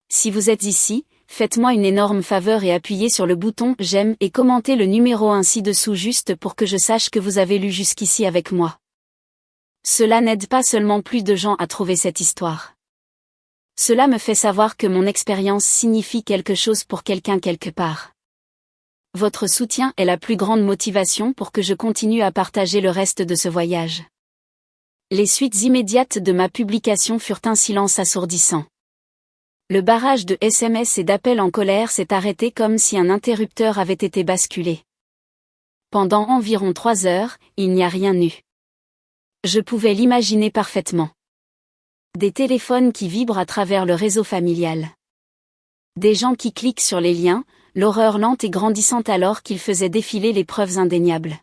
Si vous êtes ici, faites-moi une énorme faveur et appuyez sur le bouton « J'aime » et commentez le numéro ainsi dessous juste pour que je sache que vous avez lu jusqu'ici avec moi. Cela n'aide pas seulement plus de gens à trouver cette histoire. Cela me fait savoir que mon expérience signifie quelque chose pour quelqu'un quelque part. Votre soutien est la plus grande motivation pour que je continue à partager le reste de ce voyage. Les suites immédiates de ma publication furent un silence assourdissant. Le barrage de SMS et d'appels en colère s'est arrêté comme si un interrupteur avait été basculé. Pendant environ 3 heures, il n'y a rien eu. Je pouvais l'imaginer parfaitement. Des téléphones qui vibrent à travers le réseau familial. Des gens qui cliquent sur les liens, l'horreur lente et grandissante alors qu'ils faisaient défiler les preuves indéniables.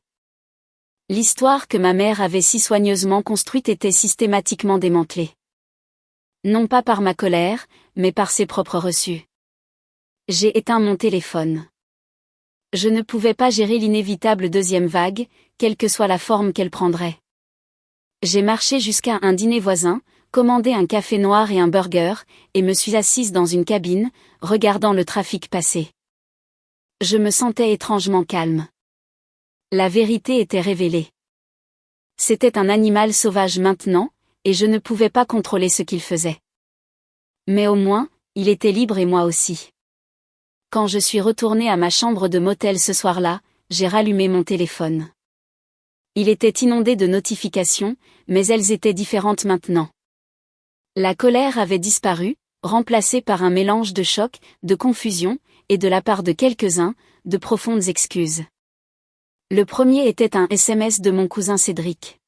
L'histoire que ma mère avait si soigneusement construite était systématiquement démantelée. Non pas par ma colère, mais par ses propres reçus. J'ai éteint mon téléphone. Je ne pouvais pas gérer l'inévitable deuxième vague, quelle que soit la forme qu'elle prendrait. J'ai marché jusqu'à un dîner voisin, commandé un café noir et un burger, et me suis assise dans une cabine, regardant le trafic passer. Je me sentais étrangement calme. La vérité était révélée. C'était un animal sauvage maintenant, et je ne pouvais pas contrôler ce qu'il faisait. Mais au moins, il était libre et moi aussi. Quand je suis retournée à ma chambre de motel ce soir-là, j'ai rallumé mon téléphone. Il était inondé de notifications, mais elles étaient différentes maintenant. La colère avait disparu, remplacée par un mélange de choc, de confusion, et de la part de quelques-uns, de profondes excuses. Le premier était un SMS de mon cousin Cédric.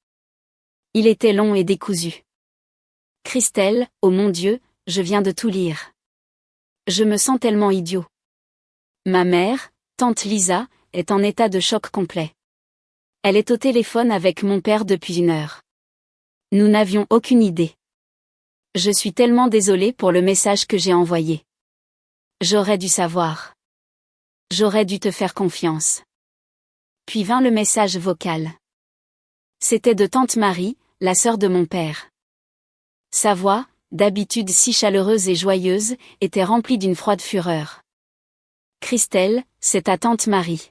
Il était long et décousu. Christelle, oh mon Dieu, je viens de tout lire. Je me sens tellement idiot. Ma mère, tante Lisa, est en état de choc complet. Elle est au téléphone avec mon père depuis 1 heure. Nous n'avions aucune idée. Je suis tellement désolée pour le message que j'ai envoyé. J'aurais dû savoir. J'aurais dû te faire confiance. Puis vint le message vocal. C'était de tante Marie, la sœur de mon père. Sa voix, d'habitude si chaleureuse et joyeuse, était remplie d'une froide fureur. Christelle, c'est ta tante Marie.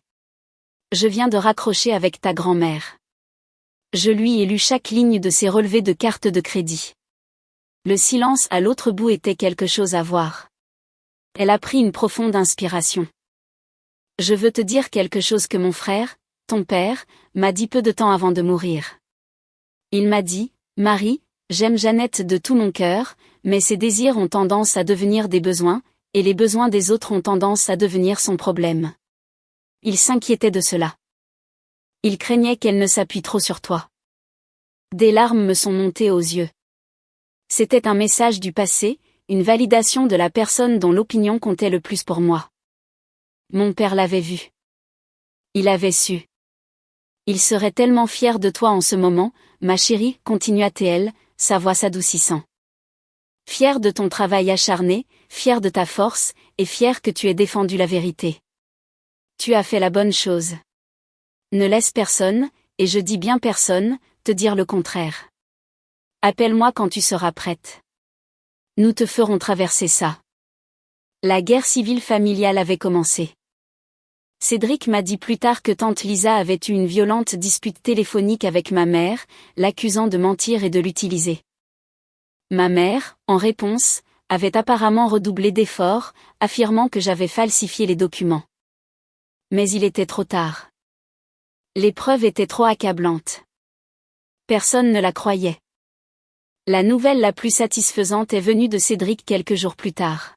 Je viens de raccrocher avec ta grand-mère. Je lui ai lu chaque ligne de ses relevés de carte de crédit. Le silence à l'autre bout était quelque chose à voir. Elle a pris une profonde inspiration. Je veux te dire quelque chose que mon frère, ton père, m'a dit peu de temps avant de mourir. Il m'a dit, Marie, j'aime Jeannette de tout mon cœur, mais ses désirs ont tendance à devenir des besoins, et les besoins des autres ont tendance à devenir son problème. Il s'inquiétait de cela. Il craignait qu'elle ne s'appuie trop sur toi. Des larmes me sont montées aux yeux. C'était un message du passé, une validation de la personne dont l'opinion comptait le plus pour moi. Mon père l'avait vu. Il avait su. Il serait tellement fier de toi en ce moment, ma chérie, continua-t-elle, sa voix s'adoucissant. Fier de ton travail acharné, fier de ta force, et fier que tu aies défendu la vérité. Tu as fait la bonne chose. Ne laisse personne, et je dis bien personne, te dire le contraire. Appelle-moi quand tu seras prête. Nous te ferons traverser ça. La guerre civile familiale avait commencé. Cédric m'a dit plus tard que tante Lisa avait eu une violente dispute téléphonique avec ma mère, l'accusant de mentir et de l'utiliser. Ma mère, en réponse, avait apparemment redoublé d'efforts, affirmant que j'avais falsifié les documents. Mais il était trop tard. Les preuves étaient trop accablantes. Personne ne la croyait. La nouvelle la plus satisfaisante est venue de Cédric quelques jours plus tard.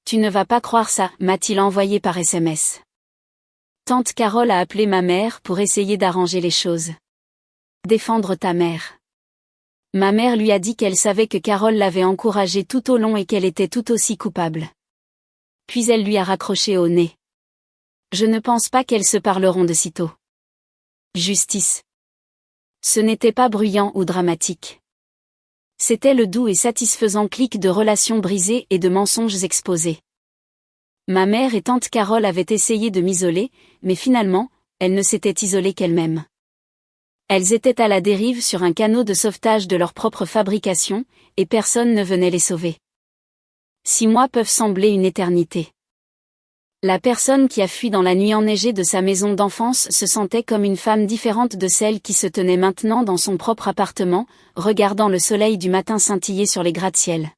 Tu ne vas pas croire ça, m'a-t-il envoyé par SMS. Tante Carole a appelé ma mère pour essayer d'arranger les choses. Défendre ta mère. Ma mère lui a dit qu'elle savait que Carole l'avait encouragée tout au long et qu'elle était tout aussi coupable. Puis elle lui a raccroché au nez. Je ne pense pas qu'elles se parleront de sitôt. Justice. Ce n'était pas bruyant ou dramatique. C'était le doux et satisfaisant clic de relations brisées et de mensonges exposés. Ma mère et tante Carole avaient essayé de m'isoler, mais finalement, elles ne s'étaient isolées qu'elles-mêmes. Elles étaient à la dérive sur un canot de sauvetage de leur propre fabrication, et personne ne venait les sauver. 6 mois peuvent sembler une éternité. La personne qui a fui dans la nuit enneigée de sa maison d'enfance se sentait comme une femme différente de celle qui se tenait maintenant dans son propre appartement, regardant le soleil du matin scintiller sur les gratte-ciel.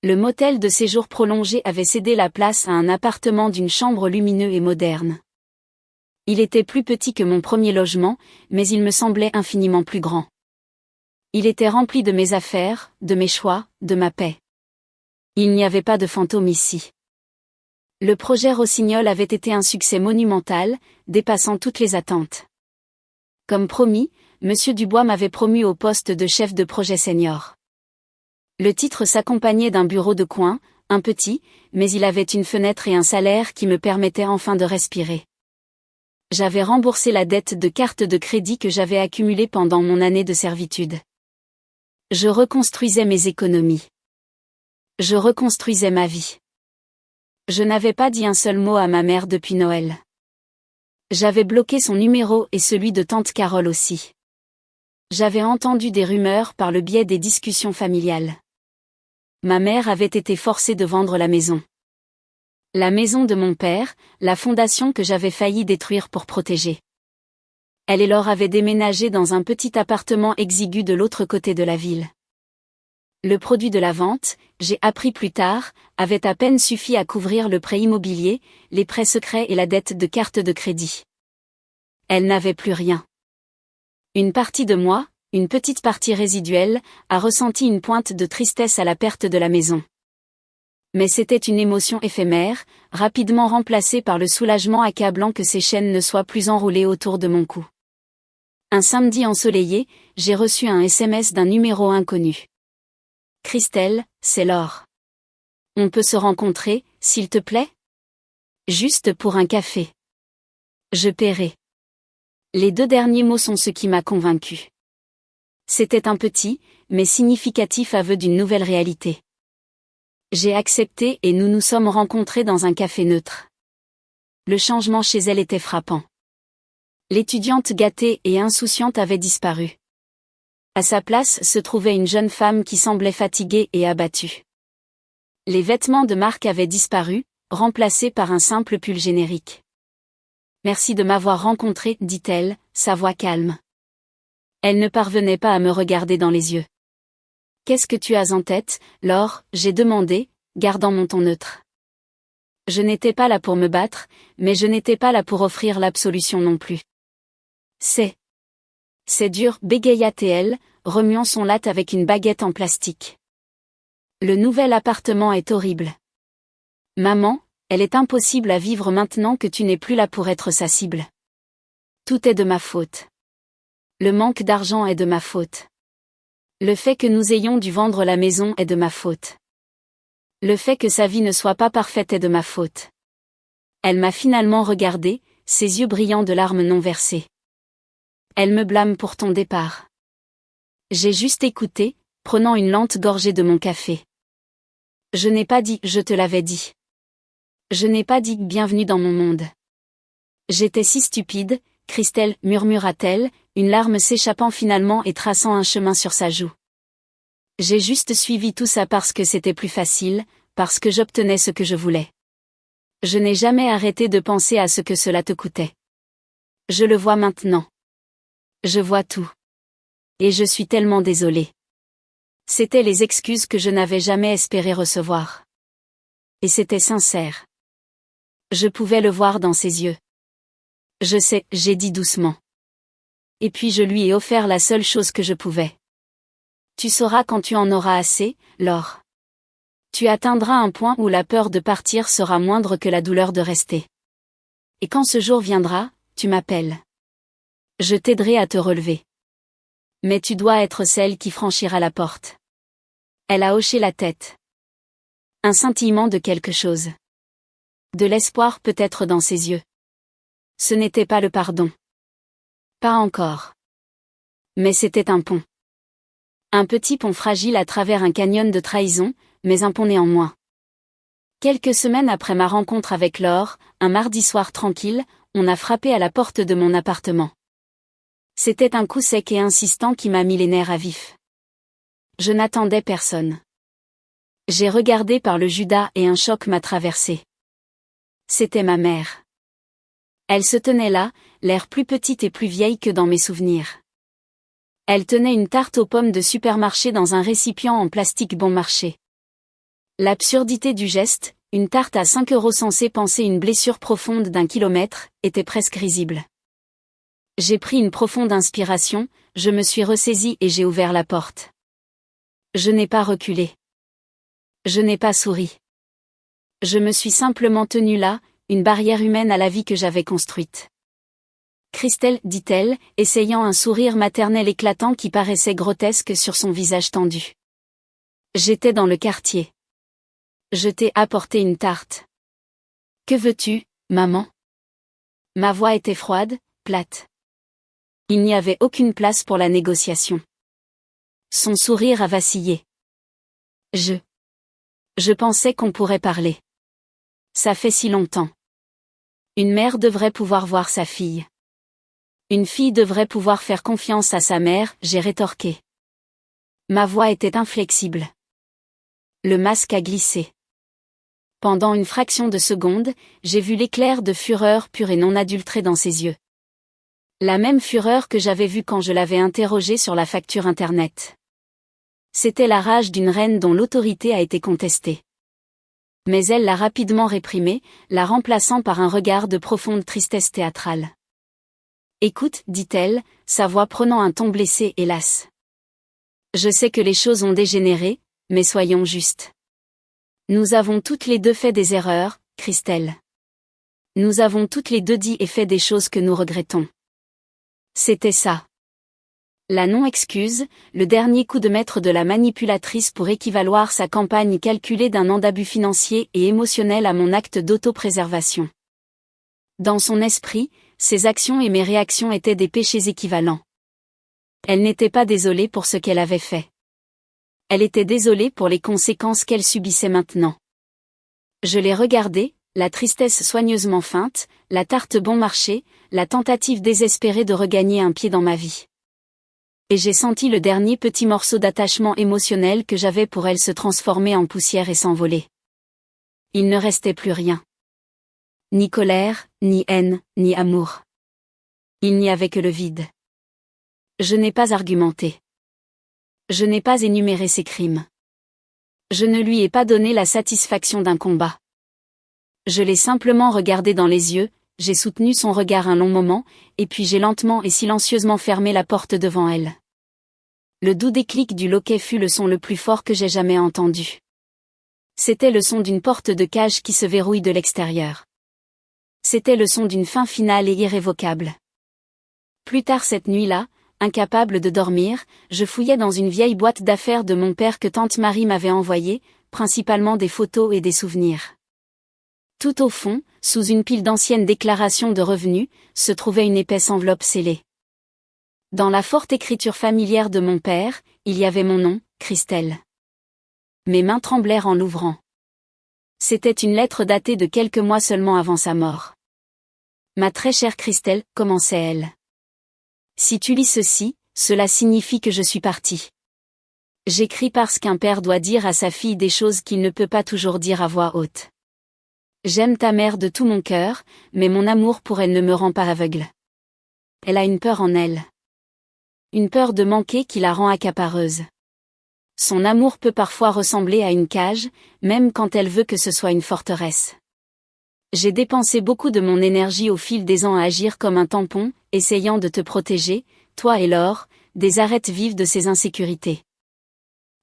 Le motel de séjour prolongé avait cédé la place à un appartement d'une chambre lumineux et moderne. Il était plus petit que mon premier logement, mais il me semblait infiniment plus grand. Il était rempli de mes affaires, de mes choix, de ma paix. Il n'y avait pas de fantôme ici. Le projet Rossignol avait été un succès monumental, dépassant toutes les attentes. Comme promis, Monsieur Dubois m'avait promu au poste de chef de projet senior. Le titre s'accompagnait d'un bureau de coin, un petit, mais il avait une fenêtre et un salaire qui me permettaient enfin de respirer. J'avais remboursé la dette de carte de crédit que j'avais accumulée pendant mon année de servitude. Je reconstruisais mes économies. Je reconstruisais ma vie. Je n'avais pas dit un seul mot à ma mère depuis Noël. J'avais bloqué son numéro et celui de tante Carole aussi. J'avais entendu des rumeurs par le biais des discussions familiales. Ma mère avait été forcée de vendre la maison. La maison de mon père, la fondation que j'avais failli détruire pour protéger. Elle et Laure avaient déménagé dans un petit appartement exigu de l'autre côté de la ville. Le produit de la vente, j'ai appris plus tard, avait à peine suffi à couvrir le prêt immobilier, les prêts secrets et la dette de carte de crédit. Elle n'avait plus rien. Une partie de moi, une petite partie résiduelle, a ressenti une pointe de tristesse à la perte de la maison. Mais c'était une émotion éphémère, rapidement remplacée par le soulagement accablant que ces chaînes ne soient plus enroulées autour de mon cou. Un samedi ensoleillé, j'ai reçu un SMS d'un numéro inconnu. Christelle, c'est Laure. On peut se rencontrer, s'il te plaît? Juste pour un café. Je paierai. Les 2 derniers mots sont ce qui m'a convaincu. C'était un petit, mais significatif aveu d'une nouvelle réalité. J'ai accepté et nous nous sommes rencontrés dans un café neutre. Le changement chez elle était frappant. L'étudiante gâtée et insouciante avait disparu. À sa place se trouvait une jeune femme qui semblait fatiguée et abattue. Les vêtements de marque avaient disparu, remplacés par un simple pull générique. Merci de m'avoir rencontré, dit-elle, sa voix calme. Elle ne parvenait pas à me regarder dans les yeux. Qu'est-ce que tu as en tête, Laure, j'ai demandé, gardant mon ton neutre. Je n'étais pas là pour me battre, mais je n'étais pas là pour offrir l'absolution non plus. C'est dur, bégaya-t-elle, remuant son latte avec une baguette en plastique. Le nouvel appartement est horrible. Maman, elle est impossible à vivre maintenant que tu n'es plus là pour être sa cible. Tout est de ma faute. Le manque d'argent est de ma faute. Le fait que nous ayons dû vendre la maison est de ma faute. Le fait que sa vie ne soit pas parfaite est de ma faute. Elle m'a finalement regardé, ses yeux brillants de larmes non versées. Elle me blâme pour ton départ. J'ai juste écouté, prenant une lente gorgée de mon café. Je n'ai pas dit « je te l'avais dit ». Je n'ai pas dit « bienvenue dans mon monde ». J'étais si stupide, Christelle, murmura-t-elle, une larme s'échappant finalement et traçant un chemin sur sa joue. J'ai juste suivi tout ça parce que c'était plus facile, parce que j'obtenais ce que je voulais. Je n'ai jamais arrêté de penser à ce que cela te coûtait. Je le vois maintenant. Je vois tout. Et je suis tellement désolée. C'étaient les excuses que je n'avais jamais espéré recevoir. Et c'était sincère. Je pouvais le voir dans ses yeux. Je sais, j'ai dit doucement. Et puis je lui ai offert la seule chose que je pouvais. Tu sauras quand tu en auras assez, Laure. Tu atteindras un point où la peur de partir sera moindre que la douleur de rester. Et quand ce jour viendra, tu m'appelles. Je t'aiderai à te relever. Mais tu dois être celle qui franchira la porte. Elle a hoché la tête. Un scintillement de quelque chose. De l'espoir peut-être dans ses yeux. Ce n'était pas le pardon. Pas encore. Mais c'était un pont. Un petit pont fragile à travers un canyon de trahison, mais un pont néanmoins. Quelques semaines après ma rencontre avec Laure, un mardi soir tranquille, on a frappé à la porte de mon appartement. C'était un coup sec et insistant qui m'a mis les nerfs à vif. Je n'attendais personne. J'ai regardé par le Judas et un choc m'a traversé. C'était ma mère. Elle se tenait là, l'air plus petite et plus vieille que dans mes souvenirs. Elle tenait une tarte aux pommes de supermarché dans un récipient en plastique bon marché. L'absurdité du geste, une tarte à 5 € censée panser une blessure profonde d'1 kilomètre, était presque risible. J'ai pris une profonde inspiration, je me suis ressaisie et j'ai ouvert la porte. Je n'ai pas reculé. Je n'ai pas souri. Je me suis simplement tenue là, une barrière humaine à la vie que j'avais construite. Christelle, dit-elle, essayant un sourire maternel éclatant qui paraissait grotesque sur son visage tendu. J'étais dans le quartier. Je t'ai apporté une tarte. Que veux-tu, maman? Ma voix était froide, plate. Il n'y avait aucune place pour la négociation. Son sourire a vacillé. Je pensais qu'on pourrait parler. Ça fait si longtemps. Une mère devrait pouvoir voir sa fille. Une fille devrait pouvoir faire confiance à sa mère, j'ai rétorqué. Ma voix était inflexible. Le masque a glissé. Pendant une fraction de seconde, j'ai vu l'éclair de fureur pure et non adultrée dans ses yeux. La même fureur que j'avais vue quand je l'avais interrogée sur la facture Internet. C'était la rage d'une reine dont l'autorité a été contestée. Mais elle l'a rapidement réprimée, la remplaçant par un regard de profonde tristesse théâtrale. Écoute, dit-elle, sa voix prenant un ton blessé et las. Je sais que les choses ont dégénéré, mais soyons justes. Nous avons toutes les deux fait des erreurs, Christelle. Nous avons toutes les deux dit et fait des choses que nous regrettons. C'était ça. La non-excuse, le dernier coup de maître de la manipulatrice pour équivaloir sa campagne calculée d'un an d'abus financier et émotionnel à mon acte d'autopréservation. Dans son esprit, ses actions et mes réactions étaient des péchés équivalents. Elle n'était pas désolée pour ce qu'elle avait fait. Elle était désolée pour les conséquences qu'elle subissait maintenant. Je l'ai regardée, la tristesse soigneusement feinte, la tarte bon marché, la tentative désespérée de regagner un pied dans ma vie. Et j'ai senti le dernier petit morceau d'attachement émotionnel que j'avais pour elle se transformer en poussière et s'envoler. Il ne restait plus rien. Ni colère, ni haine, ni amour. Il n'y avait que le vide. Je n'ai pas argumenté. Je n'ai pas énuméré ses crimes. Je ne lui ai pas donné la satisfaction d'un combat. Je l'ai simplement regardé dans les yeux, j'ai soutenu son regard un long moment, et puis j'ai lentement et silencieusement fermé la porte devant elle. Le doux déclic du loquet fut le son le plus fort que j'ai jamais entendu. C'était le son d'une porte de cage qui se verrouille de l'extérieur. C'était le son d'une fin finale et irrévocable. Plus tard cette nuit-là, incapable de dormir, je fouillais dans une vieille boîte d'affaires de mon père que tante Marie m'avait envoyée, principalement des photos et des souvenirs. Tout au fond, sous une pile d'anciennes déclarations de revenus, se trouvait une épaisse enveloppe scellée. Dans la forte écriture familière de mon père, il y avait mon nom, Christelle. Mes mains tremblèrent en l'ouvrant. C'était une lettre datée de quelques mois seulement avant sa mort. Ma très chère Christelle, commençait-elle. Si tu lis ceci, cela signifie que je suis partie. J'écris parce qu'un père doit dire à sa fille des choses qu'il ne peut pas toujours dire à voix haute. J'aime ta mère de tout mon cœur, mais mon amour pour elle ne me rend pas aveugle. Elle a une peur en elle. Une peur de manquer qui la rend accapareuse. Son amour peut parfois ressembler à une cage, même quand elle veut que ce soit une forteresse. J'ai dépensé beaucoup de mon énergie au fil des ans à agir comme un tampon, essayant de te protéger, toi et Laure, des arêtes vives de ces insécurités.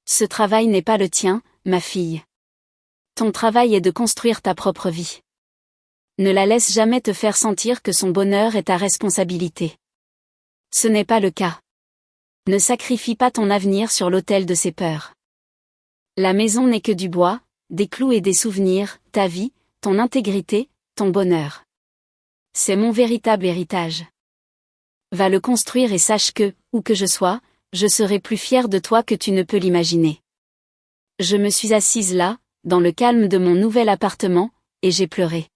Ce travail n'est pas le tien, ma fille. Ton travail est de construire ta propre vie. Ne la laisse jamais te faire sentir que son bonheur est ta responsabilité. Ce n'est pas le cas. Ne sacrifie pas ton avenir sur l'autel de ses peurs. La maison n'est que du bois, des clous et des souvenirs, ta vie, ton intégrité, ton bonheur. C'est mon véritable héritage. Va le construire et sache que, où que je sois, je serai plus fière de toi que tu ne peux l'imaginer. Je me suis assise là, dans le calme de mon nouvel appartement, et j'ai pleuré.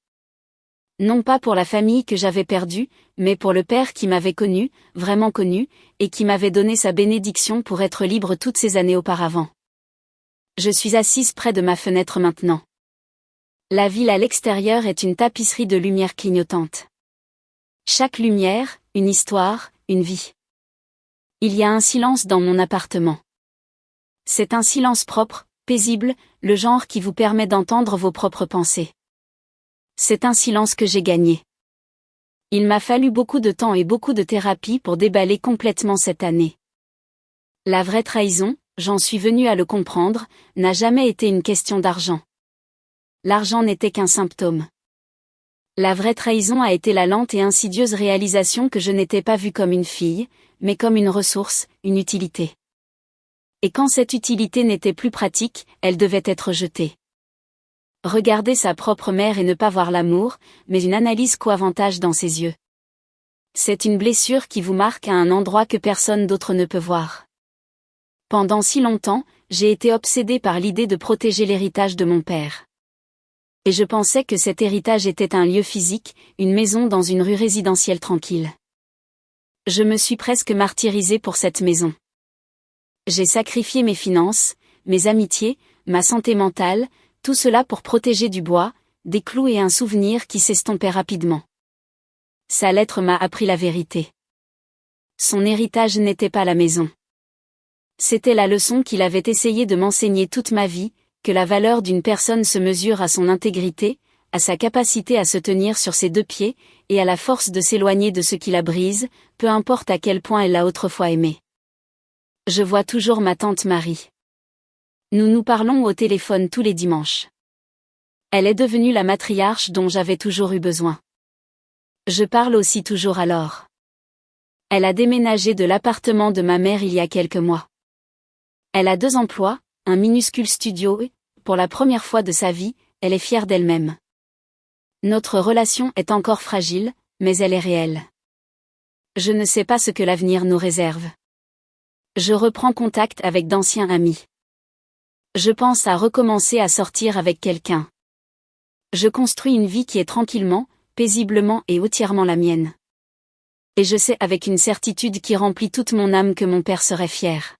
Non pas pour la famille que j'avais perdue, mais pour le père qui m'avait connu, vraiment connu, et qui m'avait donné sa bénédiction pour être libre toutes ces années auparavant. Je suis assise près de ma fenêtre maintenant. La ville à l'extérieur est une tapisserie de lumière clignotante. Chaque lumière, une histoire, une vie. Il y a un silence dans mon appartement. C'est un silence propre, paisible, le genre qui vous permet d'entendre vos propres pensées. C'est un silence que j'ai gagné. Il m'a fallu beaucoup de temps et beaucoup de thérapie pour déballer complètement cette année. La vraie trahison, j'en suis venu à le comprendre, n'a jamais été une question d'argent. L'argent n'était qu'un symptôme. La vraie trahison a été la lente et insidieuse réalisation que je n'étais pas vue comme une fille, mais comme une ressource, une utilité. Et quand cette utilité n'était plus pratique, elle devait être jetée. Regarder sa propre mère et ne pas voir l'amour, mais une analyse co-avantage dans ses yeux. C'est une blessure qui vous marque à un endroit que personne d'autre ne peut voir. Pendant si longtemps, j'ai été obsédée par l'idée de protéger l'héritage de mon père. Et je pensais que cet héritage était un lieu physique, une maison dans une rue résidentielle tranquille. Je me suis presque martyrisée pour cette maison. J'ai sacrifié mes finances, mes amitiés, ma santé mentale, tout cela pour protéger du bois, des clous et un souvenir qui s'estompait rapidement. Sa lettre m'a appris la vérité. Son héritage n'était pas la maison. C'était la leçon qu'il avait essayé de m'enseigner toute ma vie, que la valeur d'une personne se mesure à son intégrité, à sa capacité à se tenir sur ses deux pieds, et à la force de s'éloigner de ce qui la brise, peu importe à quel point elle l'a autrefois aimé. Je vois toujours ma tante Marie. Nous nous parlons au téléphone tous les dimanches. Elle est devenue la matriarche dont j'avais toujours eu besoin. Je parle aussi toujours alors. Elle a déménagé de l'appartement de ma mère il y a quelques mois. Elle a 2 emplois, un minuscule studio et, pour la première fois de sa vie, elle est fière d'elle-même. Notre relation est encore fragile, mais elle est réelle. Je ne sais pas ce que l'avenir nous réserve. Je reprends contact avec d'anciens amis. Je pense à recommencer à sortir avec quelqu'un. Je construis une vie qui est tranquillement, paisiblement et entièrement la mienne. Et je sais avec une certitude qui remplit toute mon âme que mon père serait fier.